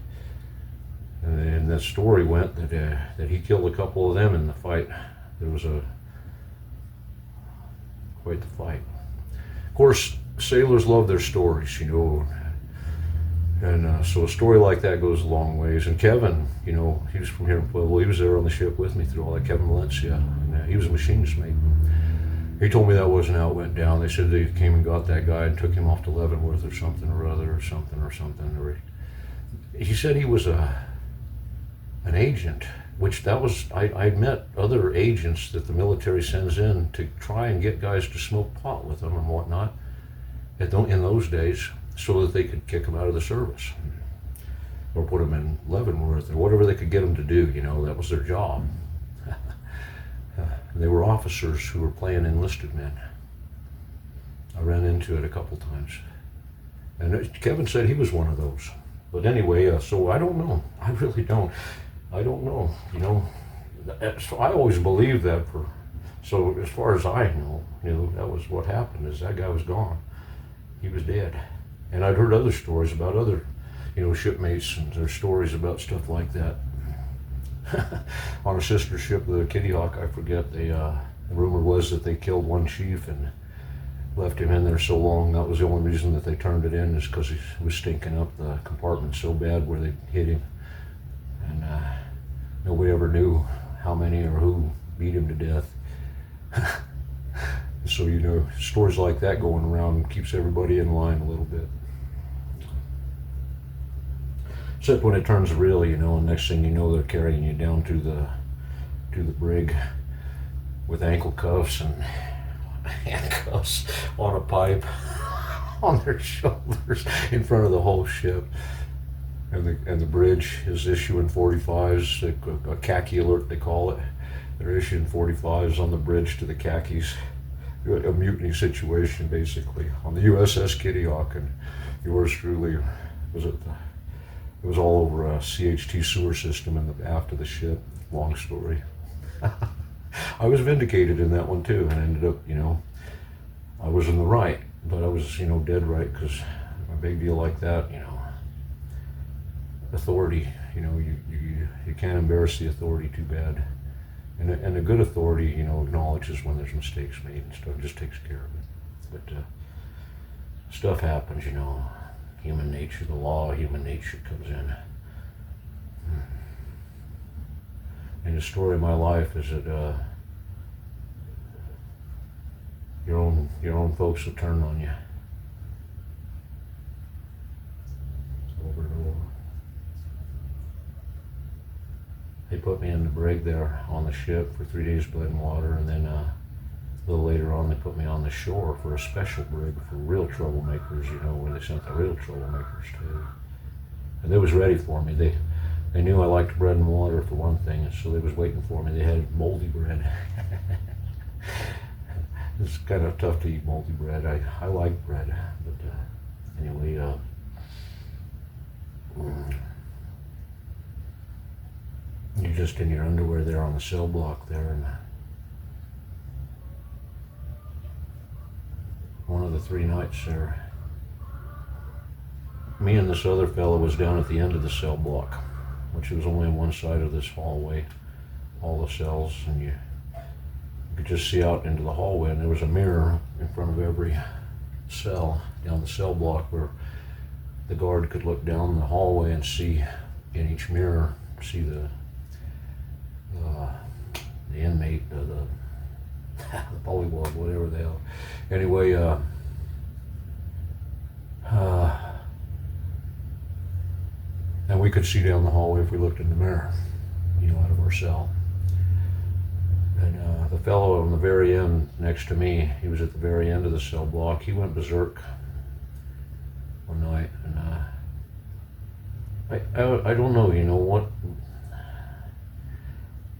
Speaker 2: And the story went that he killed a couple of them in the fight. There was quite the fight. Of course, sailors love their stories, you know. And so a story like that goes a long ways. And Kevin, you know, he was from here in Pueblo. He was there on the ship with me through all that, Kevin Valencia. And he was a machinist mate. He told me that wasn't how it went down. They said they came and got that guy and took him off to Leavenworth or something or other or something. Or he said he was an agent, which that was, I'd met other agents that the military sends in to try and get guys to smoke pot with them and whatnot in those days, so that they could kick them out of the service or put them in Leavenworth or whatever they could get them to do. You know, that was their job. They were officers who were playing enlisted men. I ran into it a couple times. And Kevin said he was one of those. But anyway, so I don't know. I really don't. I don't know, you know. So I always believed that so as far as I know, you know, that was what happened, is that guy was gone. He was dead. And I'd heard other stories about other, you know, shipmates, and their stories about stuff like that. On a sister ship, the Kitty Hawk, I forget, the rumor was that they killed one chief and left him in there so long. That was the only reason that they turned it in, is because he was stinking up the compartment so bad where they hit him. And nobody ever knew how many or who beat him to death. So, you know, stories like that going around keeps everybody in line a little bit. Except when it turns real, you know, and next thing you know, they're carrying you down to the brig with ankle cuffs and handcuffs on a pipe on their shoulders in front of the whole ship. And the bridge is issuing 45s, a khaki alert they call it. They're issuing 45s on the bridge to the khakis. A mutiny situation, basically, on the USS Kitty Hawk, and yours truly was it was all over a CHT sewer system in the aft of the ship. Long story. I was vindicated in that one too, and ended up, you know, I was in the right, but I was, you know, dead right, because a big deal like that, you know, authority, you know, you can't embarrass the authority too bad. And a good authority, you know, acknowledges when there's mistakes made and stuff, just takes care of it. But stuff happens, you know. Human nature, the law of human nature comes in. And the story of my life is that your own folks will turn on you. It's over and over. They put me in the brig there on the ship for 3 days, blood and water, and then a little later on they put me on the shore for a special brig for real troublemakers, you know, where they sent the real troublemakers to. And they was ready for me. They knew I liked bread and water for one thing, and so they was waiting for me. They had moldy bread. It's kind of tough to eat moldy bread. I like bread, but anyway, you're just in your underwear there on the cell block there, and one of the 3 nights there, me and this other fellow was down at the end of the cell block, which was only on one side of this hallway, all the cells, and you could just see out into the hallway, and there was a mirror in front of every cell down the cell block where the guard could look down the hallway and see in each mirror, see the inmate, the polywog, whatever the hell. Anyway, and we could see down the hallway if we looked in the mirror, you know, out of our cell. And the fellow on the very end next to me, he was at the very end of the cell block. He went berserk one night, and I don't know, you know what.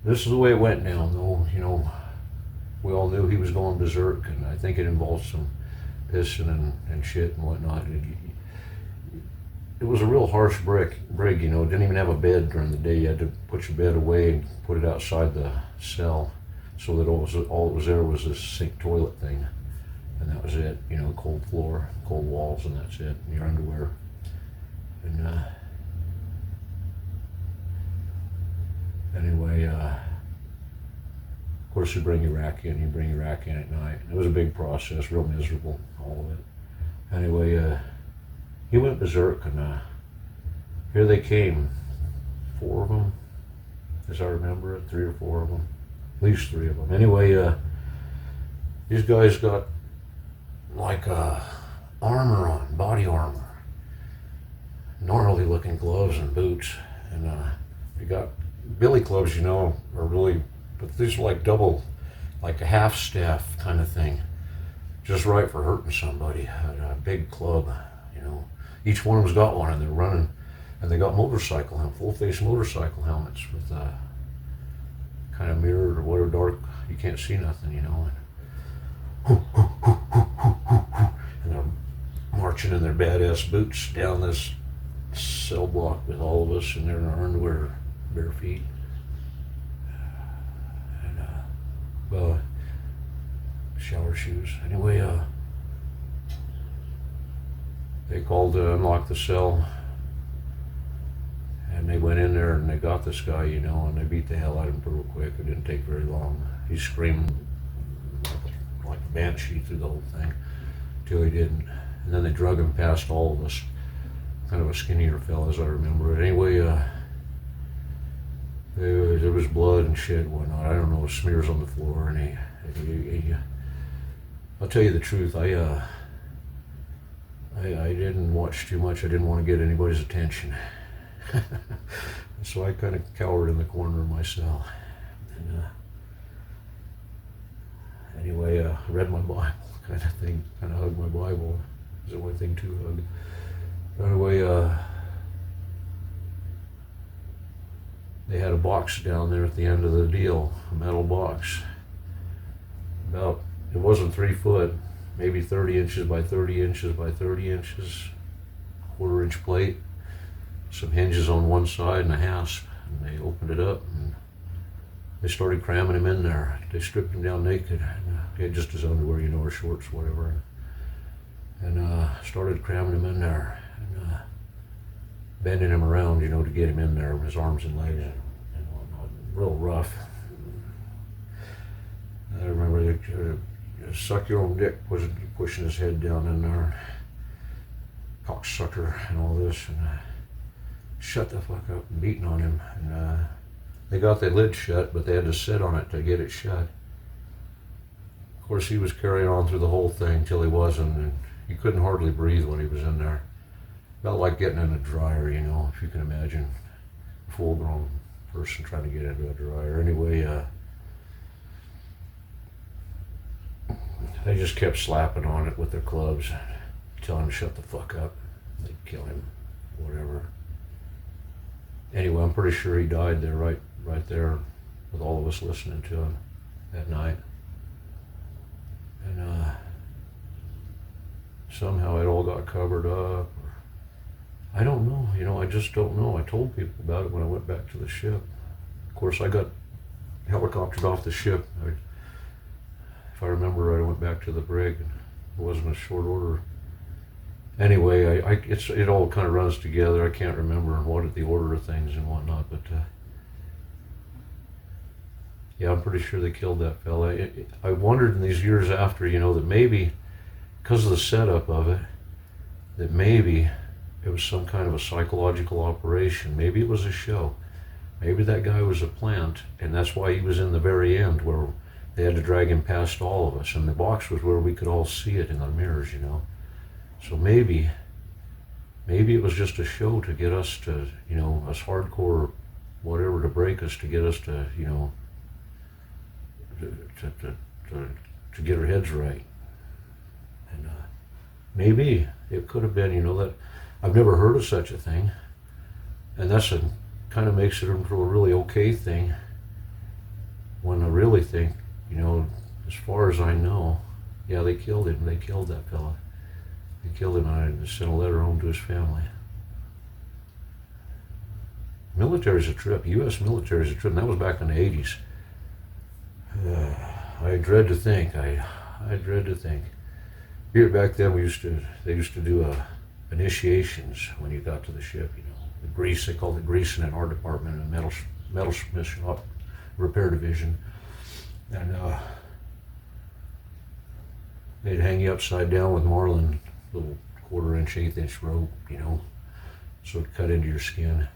Speaker 2: This is the way it went down, though, you know. We all knew he was going berserk, and I think it involved some pissing and shit and whatnot. It was a real harsh brig, you know. It didn't even have a bed during the day. You had to put your bed away and put it outside the cell, so that all that was there was this sink toilet thing, and that was it. You know, cold floor, cold walls, and that's it. And your underwear, and anyway, of course you bring your rack in. You bring your rack in at night. It was a big process, real miserable, all of it. Anyway, he went berserk, and here they came, 4 of them, as I remember it, 3 or 4 of them, at least 3 of them. Anyway, these guys got like armor on, body armor, gnarly looking gloves and boots, and they got billy clubs, you know, are really, but these are like double, like a half staff kind of thing, just right for hurting somebody. A big club, you know. Each one of them's got one, and they're running, and they got full face motorcycle helmets with kind of mirrored or whatever, dark, you can't see nothing, you know. And they're marching in their badass boots down this cell block with all of us, and they're in our underwear, bare feet, and well, shower shoes. Anyway, they called to unlock the cell, and they went in there and they got this guy, you know, and they beat the hell out of him real quick. It didn't take very long. He's screaming like a banshee through the whole thing till he didn't. And then they drug him past all of us, kind of a skinnier fella as I remember it. Anyway, there was blood and shit and whatnot. I don't know, smears on the floor, and I'll tell you the truth, I didn't watch too much. I didn't want to get anybody's attention. So I kind of cowered in the corner of my cell. And anyway, I read my Bible kind of thing, kind of hugged my Bible. It was the only thing to hug. Anyway, they had a box down there at the end of the deal, a metal box. It wasn't 3 foot, maybe 30 inches by 30 inches by 30 inches, quarter-inch plate, some hinges on one side and a hasp. And they opened it up and they started cramming him in there. They stripped him down naked. He had just his underwear, or shorts, whatever. And started cramming him in there and bending him around, to get him in there, his arms and legs and whatnot. Real rough. I remember they suck your own dick, was pushing his head down in there, cocksucker and all this, and shut the fuck up and beating on him. And they got the lid shut, but they had to sit on it to get it shut. Of course, he was carrying on through the whole thing till he wasn't, and he couldn't hardly breathe when he was in there. Felt like getting in a dryer, if you can imagine a full-grown person trying to get into a dryer. Anyway, they just kept slapping on it with their clubs, telling him to shut the fuck up. They'd kill him, whatever. Anyway, I'm pretty sure he died there, right there, with all of us listening to him that night. And somehow it all got covered up. I don't know, I just don't know. I told people about it when I went back to the ship. Of course, I got helicoptered off the ship. If I remember right, I went back to the brig, and it wasn't a short order. Anyway, it all kind of runs together. I can't remember what the order of things and whatnot, but yeah, I'm pretty sure they killed that fella. I wondered in these years after, that maybe, because of the setup of it, that maybe it was some kind of a psychological operation. Maybe it was a show. Maybe that guy was a plant, and that's why he was in the very end, where they had to drag him past all of us, and the box was where we could all see it in the mirrors, So maybe it was just a show to get us to, us hardcore, whatever, to break us, to get us to, to get our heads right. And maybe it could have been, that I've never heard of such a thing, and that's kind of makes it into a really okay thing. When I really think, as far as I know, yeah, they killed him. They killed that fella. They killed him, and I sent a letter home to his family. Military's a trip. U.S. military's a trip, and that was back in the 80s. I dread to think. I dread to think. Here back then, they used to do initiations when you got to the ship. The grease. They called it greasing in our department, in the metal smith shop, repair division, and they'd hang you upside down with marlin, little 1/4-inch, 1/8-inch rope, so it'd cut into your skin.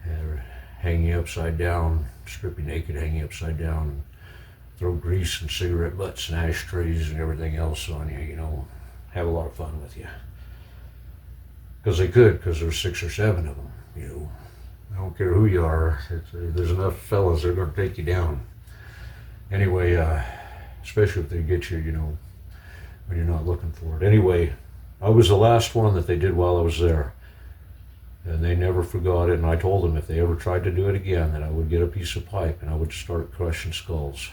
Speaker 2: And hang you upside down, strip you naked, hang you upside down, and throw grease and cigarette butts and ashtrays and everything else on you, have a lot of fun with you. Because they could, because there's 6 or 7 of them, I don't care who you are, there's enough fellas that are going to take you down. Anyway, especially if they get you, when you're not looking for it. Anyway, I was the last one that they did while I was there. And they never forgot it, and I told them if they ever tried to do it again, that I would get a piece of pipe and I would start crushing skulls.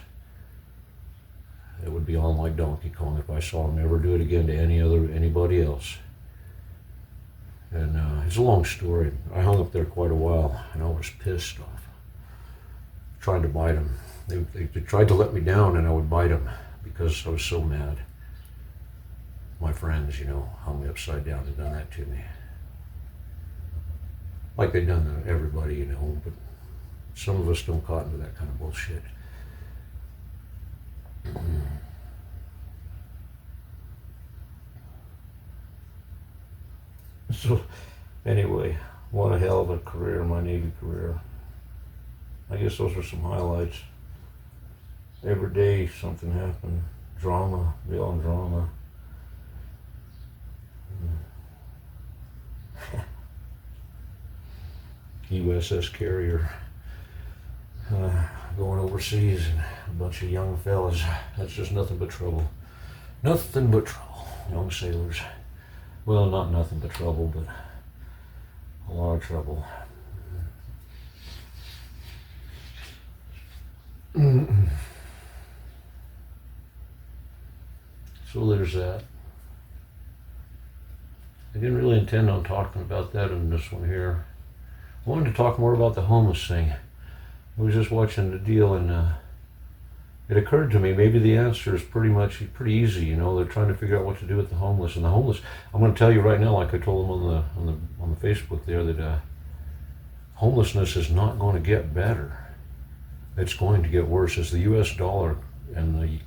Speaker 2: It would be on like Donkey Kong if I saw them ever do it again to anybody else. And it's a long story. I hung up there quite a while, and I was pissed off, trying to bite them. They tried to let me down, and I would bite them because I was so mad. My friends, hung me upside down and done that to me. Like they've done to everybody, but some of us don't cotton to that kind of bullshit. So, anyway, what a hell of a career, my Navy career. I guess those were some highlights. Every day something happened. Drama, beyond drama. USS carrier going overseas and a bunch of young fellas. That's just nothing but trouble. Nothing but trouble. Young sailors. Well, not nothing but trouble, but a lot of trouble. So there's that. I didn't really intend on talking about that in this one here. I wanted to talk more about the homeless thing. I was just watching the deal, and it occurred to me maybe the answer is pretty easy. You know, they're trying to figure out what to do with the homeless, and the homeless. I'm going to tell you right now, like I told them on the Facebook there, that homelessness is not going to get better. It's going to get worse as the U.S. dollar and the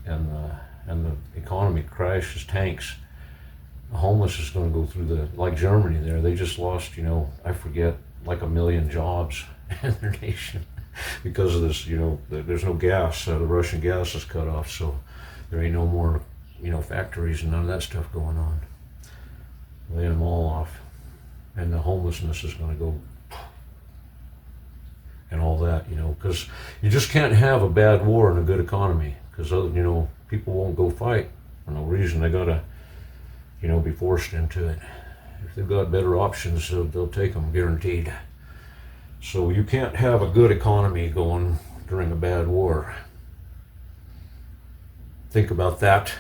Speaker 2: economy crashes, tanks. The homeless is going to go through like Germany there. They just lost, I forget, like 1 million jobs in their nation because of this. There's no gas. The Russian gas is cut off, so there ain't no more, factories and none of that stuff going on. Laying them all off, and the homelessness is going to go. And all that, because you just can't have a bad war and a good economy, because people won't go fight for no reason. They gotta, be forced into it. If they've got better options, they'll take them, guaranteed. So you can't have a good economy going during a bad war. Think about that.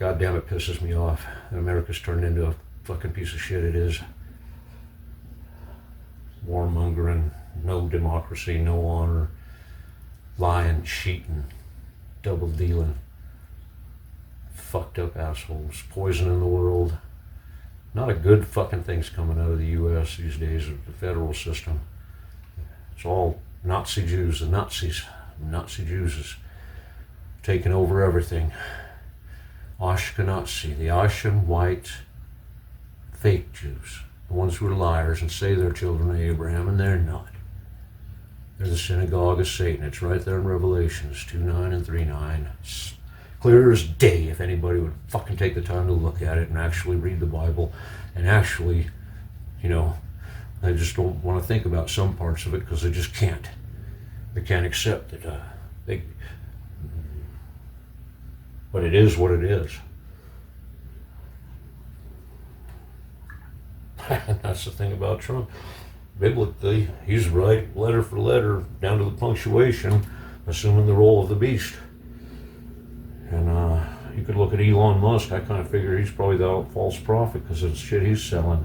Speaker 2: God damn, it pisses me off. America's turned into a fucking piece of shit. It is. Warmongering, no democracy, no honor, lying, cheating, double dealing, fucked up assholes, poisoning the world. Not a good fucking thing's coming out of the U.S. these days with the federal system. It's all Nazi Jews, the Nazis. Nazi Jews is taking over everything. Ashkenazi, the Ashen white fake Jews. The ones who are liars and say they're children of Abraham, and they're not. They're the synagogue of Satan. It's right there in Revelations 2:9 and 3:9. It's clear as day if anybody would fucking take the time to look at it and actually read the Bible and actually, they just don't want to think about some parts of it because they just can't. They can't accept it. But it is what it is. That's the thing about Trump. Biblically, he's right, letter for letter, down to the punctuation, assuming the role of the beast. And you could look at Elon Musk. I kind of figure he's probably the false prophet because of the shit he's selling.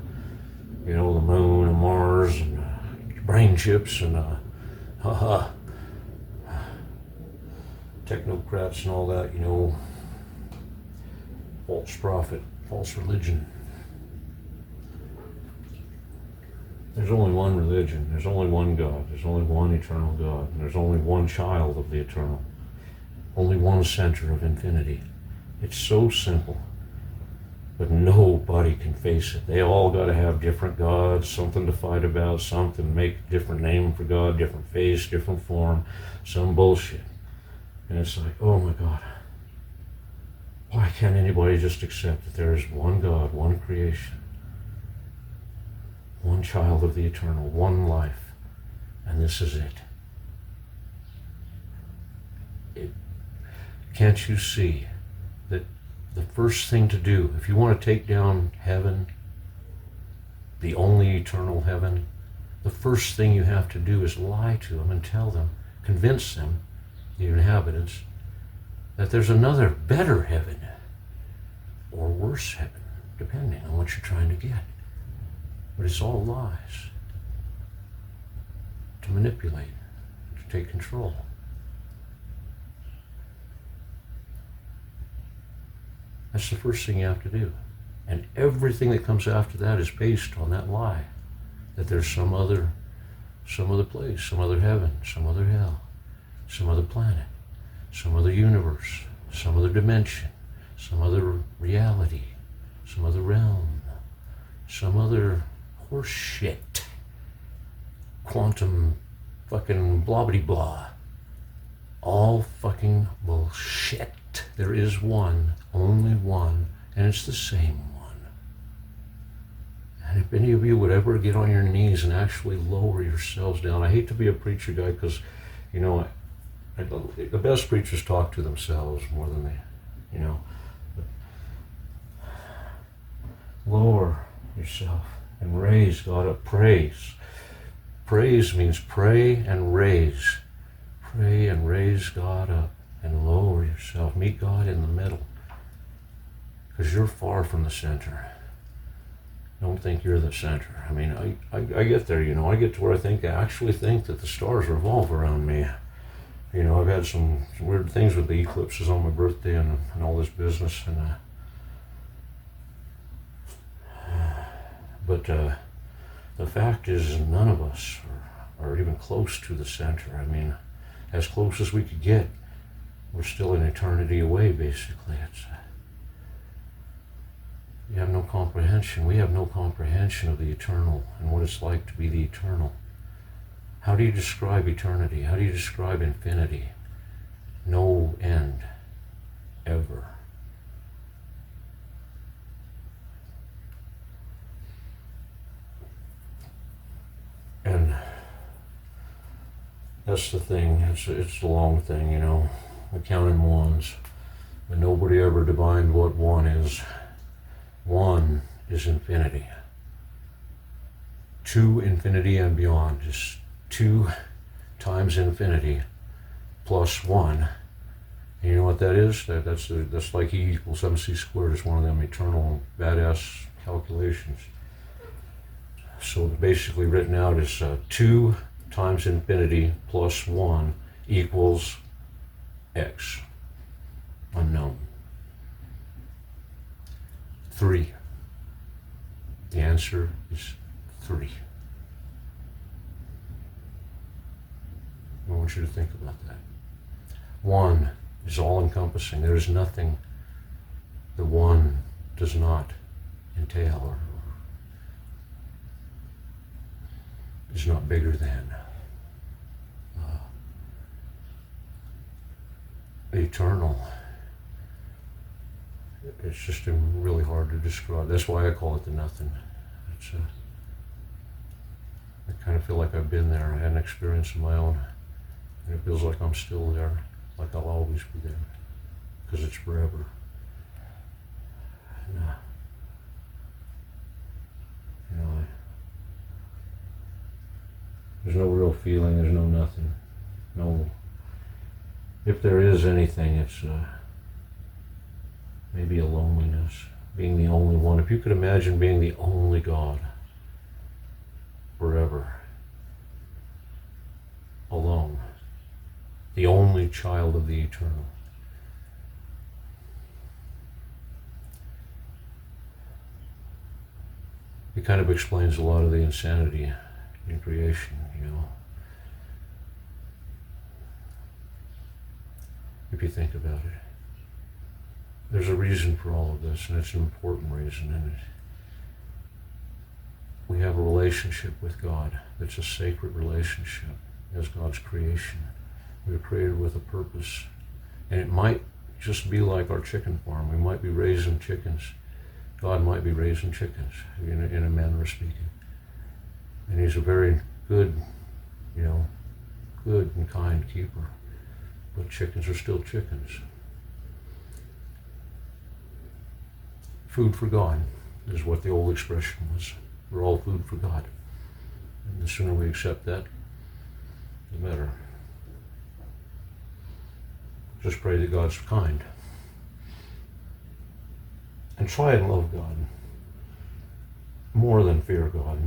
Speaker 2: The moon and Mars and brain chips and technocrats and all that, false prophet, false religion. There's only one religion, there's only one God, there's only one eternal God, and there's only one child of the eternal, only one center of infinity. It's so simple, but nobody can face it. They all got to have different gods, something to fight about, something, make a different name for God, different face, different form, some bullshit. And it's like, oh my God, why can't anybody just accept that there is one God, one creation? One child of the eternal, one life, and this is it. Can't you see that the first thing to do, if you want to take down heaven, the only eternal heaven, the first thing you have to do is lie to them and tell them, convince them, the inhabitants, that there's another better heaven, or worse heaven, depending on what you're trying to get. But it's all lies. To manipulate, to take control. That's the first thing you have to do. And everything that comes after that is based on that lie. That there's some other place, some other heaven, some other hell, some other planet, some other universe, some other dimension, some other reality, some other realm, some other horse shit, quantum fucking blobbity blah. All fucking bullshit. There is one, only one, and it's the same one. And if any of you would ever get on your knees and actually lower yourselves down, I hate to be a preacher guy because, you know, the best preachers talk to themselves more than they, you know. But lower yourself and raise God up. Praise. Praise means pray and raise. Pray and raise God up and lower yourself. Meet God in the middle. Because you're far from the center. Don't think you're the center. I mean, I get there, you know. I get to where I actually think that the stars revolve around me. You know, I've had some weird things with the eclipses on my birthday and all this business. But the fact is, none of us are even close to the center. I mean, as close as we could get, we're still an eternity away, basically. You have no comprehension. We have no comprehension of the eternal and what it's like to be the eternal. How do you describe eternity? How do you describe infinity? No end, ever. And that's the thing. It's the long thing, you know. We're counting ones, but nobody ever defined what one is. One is infinity. To infinity and beyond is 2 times infinity plus 1. And you know what that is? That's like E equals MC squared. It's one of them eternal badass calculations. So basically written out is 2 times infinity plus 1 equals X. Unknown. 3. The answer is 3. I want you to think about that. 1 is all-encompassing. There is nothing the 1 does not entail or is not bigger than. Eternal. It's just really hard to describe. That's why I call it the nothing. I kind of feel like I've been there. I had an experience of my own. And it feels like I'm still there, like I'll always be there, because it's forever. And, you know, there's no real feeling. There's no nothing. No. If there is anything, it's maybe a loneliness, being the only one. If you could imagine being the only God forever, alone, the only child of the eternal. It kind of explains a lot of the insanity in creation, you know. If you think about it. There's a reason for all of this, and it's an important reason, and we have a relationship with God that's a sacred relationship as God's creation. We were created with a purpose, and it might just be like our chicken farm. We might be raising chickens. God might be raising chickens, in a manner of speaking. And He's a very good, you know, good and kind keeper. But chickens are still chickens. Food for God is what the old expression was. We're all food for God. And the sooner we accept that, the better. Just pray that God's kind. And try and love God more than fear God.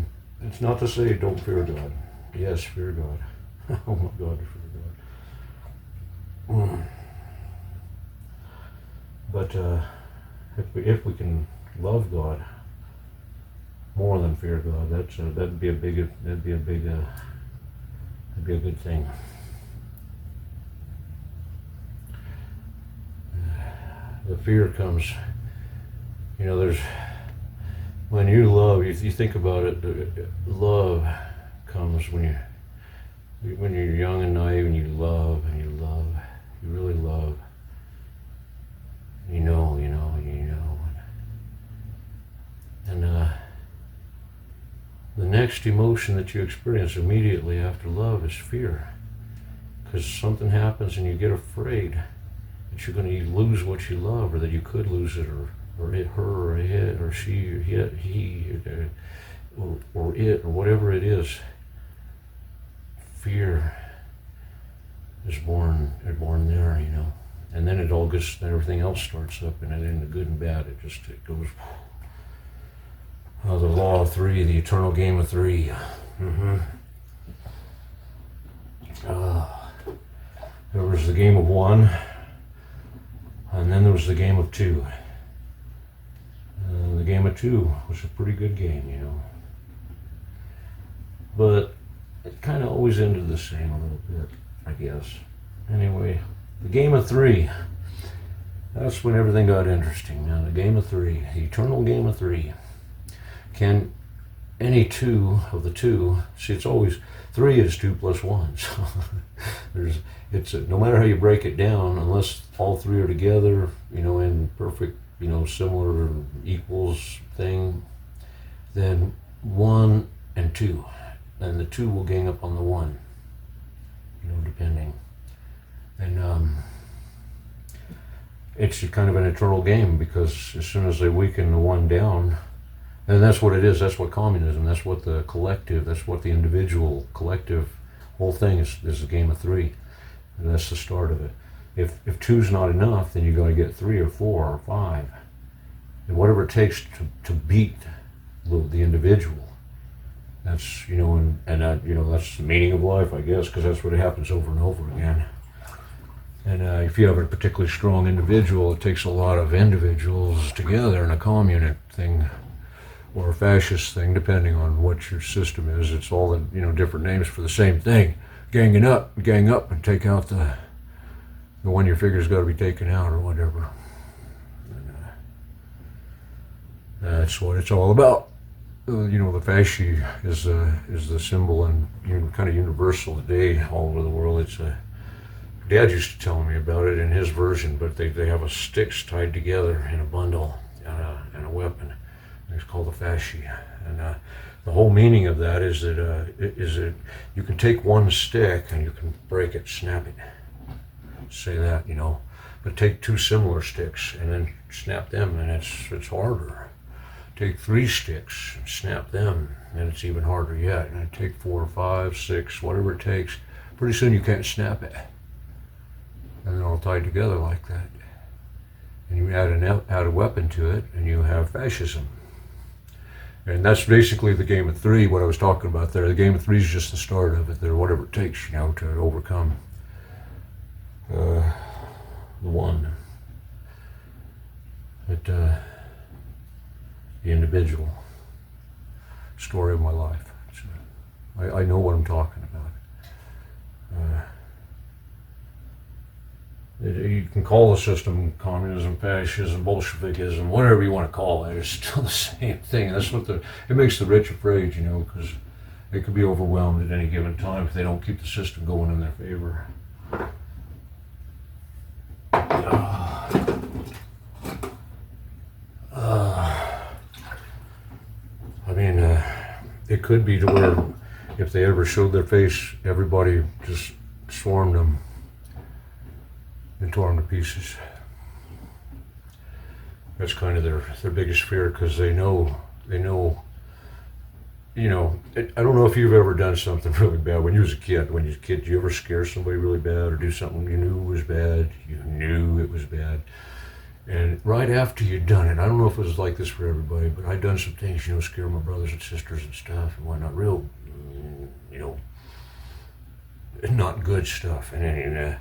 Speaker 2: It's not to say don't fear God. Yes, fear God. Oh my God, fear God. But if we can love God more than fear God, that'd be a good thing. The fear comes, you know, when you love, you think about it, love comes when you're young and naive and you love, you really love. You know. And next emotion that you experience immediately after love is fear. Because something happens and you get afraid that you're going to lose what you love, or that you could lose it, or it, her, or it, or she, or he, or it, or whatever it is. Fear is born there, you know. And then it all gets, then everything else starts up, and then the good and bad, it goes. The law of three, the eternal game of three. There was the game of one, and then there was the game of two. The game of two was a pretty good game, you know. But it kind of always ended the same a little bit, I guess. Anyway, the game of three. That's when everything got interesting, man. The game of three, the eternal game of three. Can any two of the two, see, it's always, three is 2 plus 1. So no matter how you break it down, unless all three are together, you know, in perfect, you know, similar equals thing, then 1 and 2. And the 2 will gang up on the 1, you know, depending. And it's kind of an eternal game, because as soon as they weaken the 1 down, and that's what it is, that's what communism, that's what the collective, that's what the individual, collective, whole thing is a game of 3. And that's the start of it. If 2's not enough, then you got to get 3 or 4 or 5. And whatever it takes to beat the individual. That's, you know, and that, you know, that's the meaning of life, I guess, because that's what happens over and over again. And if you have a particularly strong individual, it takes a lot of individuals together in a commune thing, or a fascist thing, depending on what your system is. It's all the, you know, different names for the same thing. Gang up and take out the one you figure's got to be taken out, or whatever. And, that's what it's all about. You know, the fasci is the symbol, and kind of universal today all over the world. It's Dad used to tell me about it in his version, but they have a sticks tied together in a bundle and a weapon. It's called the fasci, and the whole meaning of that is that you can take one stick and you can break it, snap it. Say that, you know, but take 2 similar sticks and then snap them, and it's harder. Take 3 sticks and snap them, and it's even harder yet. And take 4, 5, 6, whatever it takes. Pretty soon you can't snap it, and they're all tied together like that. And you add a weapon to it, and you have fascism. And that's basically the game of 3, what I was talking about there. The game of 3 is just the start of it. There, whatever it takes, you know, to overcome the 1. But the individual story of my life. I know what I'm talking about. You can call the system communism, fascism, Bolshevikism, whatever you want to call it. It's still the same thing. That's what it makes the rich afraid, you know, because they could be overwhelmed at any given time if they don't keep the system going in their favor. I mean, it could be to where if they ever showed their face, everybody just swarmed them and tore them to pieces. That's kind of their biggest fear, because they know, you know, I don't know if you've ever done something really bad when you was a kid. When you was a kid, did you ever scare somebody really bad, or do something you knew was bad? You knew it was bad. And right after you'd done it, I don't know if it was like this for everybody, but I'd done some things, you know, scare my brothers and sisters and stuff and whatnot, real, you know, not good stuff. And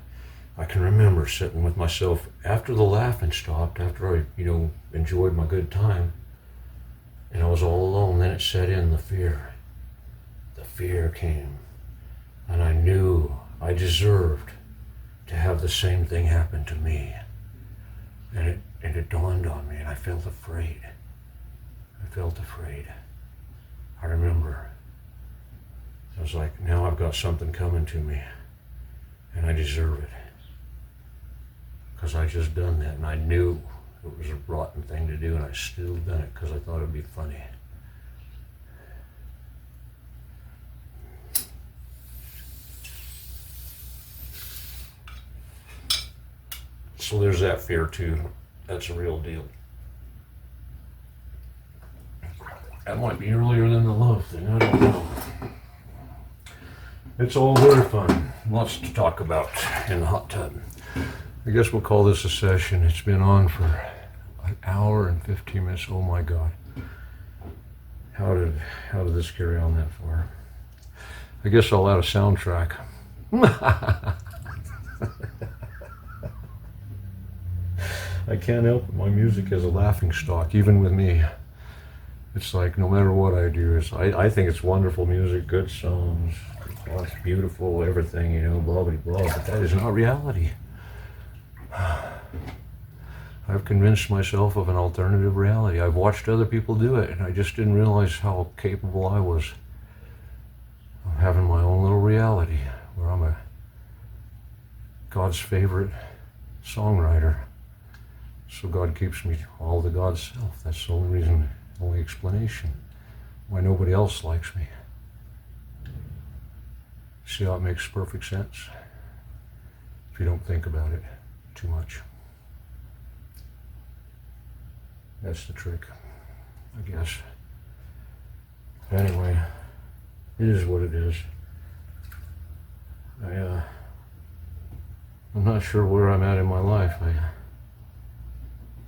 Speaker 2: I can remember sitting with myself after the laughing stopped, after I, you know, enjoyed my good time, and I was all alone. Then it set in, the fear. The fear came, and I knew I deserved to have the same thing happen to me. And it dawned on me, and I felt afraid. I remember. I was like, now I've got something coming to me, and I deserve it. Because I just done that, and I knew it was a rotten thing to do, and I still done it because I thought it'd be funny. So there's that fear too. That's a real deal. That might be earlier than the love thing. I don't know. It's all very fun. Lots to talk about in the hot tub. I guess we'll call this a session. It's been on for an hour and 15 minutes. Oh my God. How did this carry on that far? I guess I'll add a soundtrack. I can't help it. My music is a laughing stock, even with me. It's like no matter what I do, I think it's wonderful music, good songs, oh, it's beautiful, everything, you know, blah, blah, blah, but that is not reality. I've convinced myself of an alternative reality. I've watched other people do it, and I just didn't realize how capable I was of having my own little reality, where I'm a God's favorite songwriter. So God keeps me all to God's self. That's the only reason, only explanation why nobody else likes me. See how it makes perfect sense? If you don't think about it too much. That's the trick, I guess. Anyway, it is what it is. I'm not sure where I'm at in my life.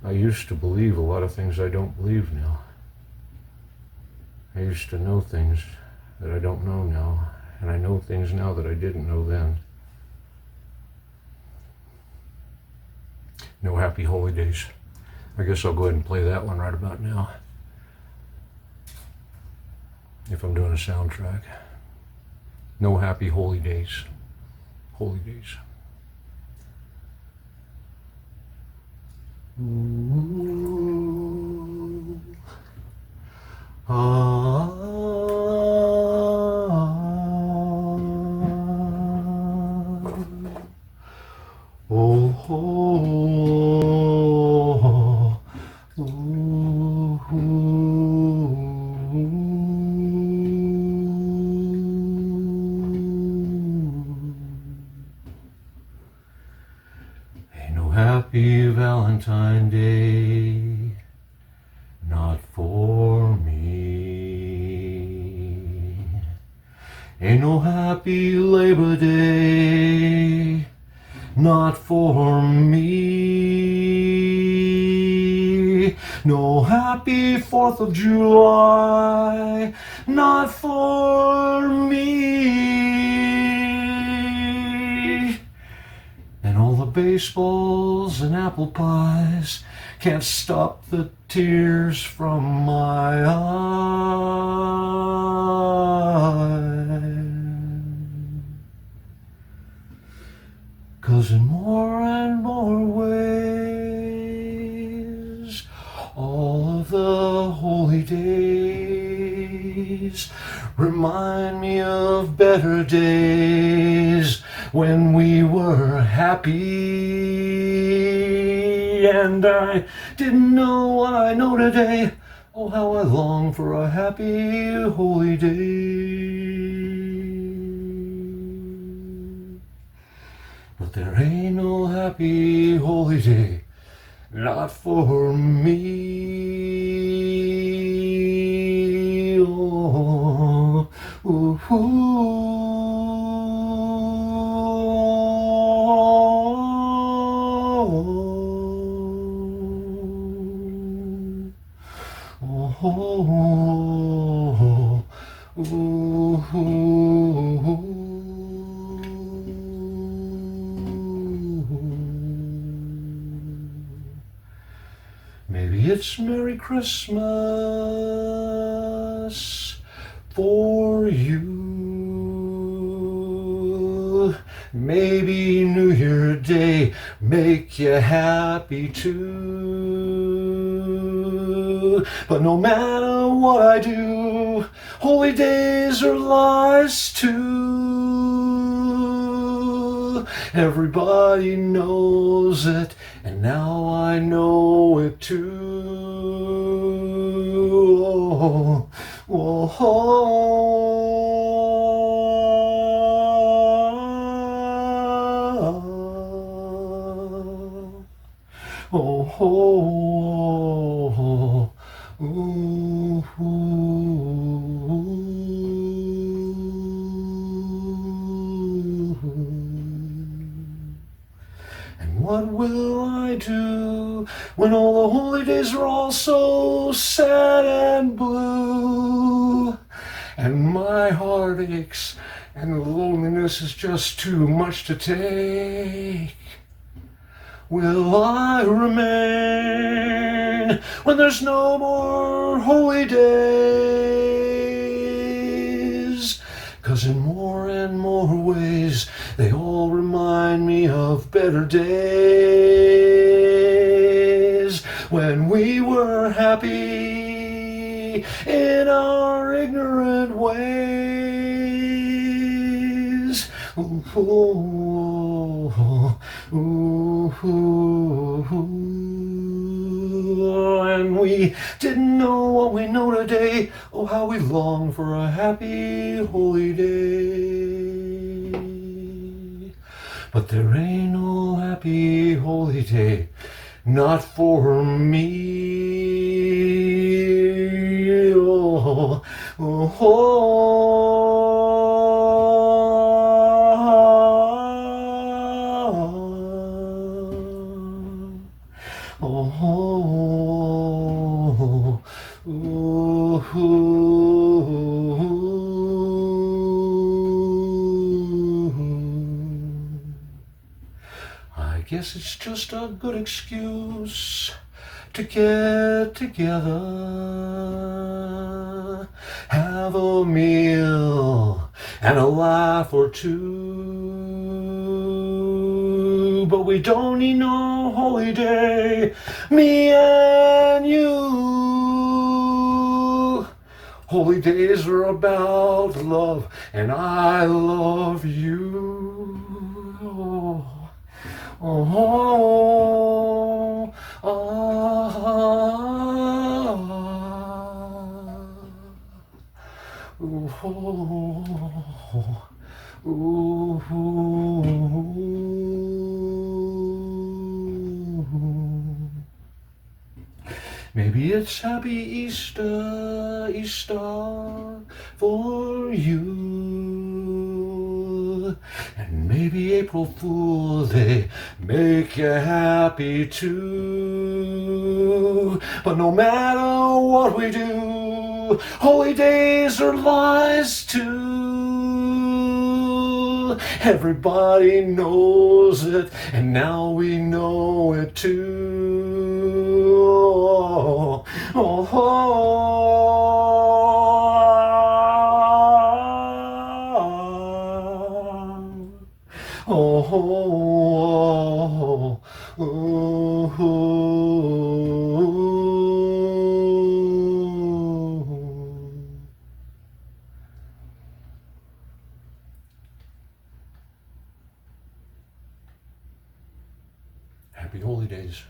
Speaker 2: I used to believe a lot of things I don't believe now. I used to know things that I don't know now, and I know things now that I didn't know then. No happy holy days. I guess I'll go ahead and play that one right about now. If I'm doing a soundtrack. No happy holy days. Holy days. Ooh. Ah. Oh, oh, oh, ain't no happy Valentine Day, not for me. Ain't no happy Labor Day, not for me. No happy 4th of July, not for me. And all the baseballs and apple pies can't stop the tears from my eyes. 'Cause in more and more ways, all of the holy days remind me of better days when we were happy. And I didn't know what I know today. Oh, how I long for a happy holy day. But there ain't no happy holy day, not for me. Oh, ooh, ooh. Oh, ooh, ooh. Maybe it's Merry Christmas for you. Maybe New Year Day make you happy too. But no matter what I do, holy days are lies too. Everybody knows it, and now I know it too. Oh, oh, oh, ooh, and what will I do when all the holy days are all so sad and blue, and my heart aches, and the loneliness is just too much to take? Will I remain when there's no more holy days? 'Cause in more and more ways they all remind me of better days, when we were happy in our ignorant ways. Ooh, ooh, ooh, and we didn't know what we know today. Oh, how we long for a happy holy day. But there ain't no happy holy day, not for me. Oh, oh, oh, oh, I guess it's just a good excuse to get together, have a meal and a laugh or two. But we don't need no holy day, me and you. Holy days are about love, and I love you. Oh, maybe it's happy Easter, Easter for you. And maybe April Fool's Day make you happy too. But no matter what we do, holy days are lies too. Everybody knows it, and now we know it too. Oh, oh, happy holy days.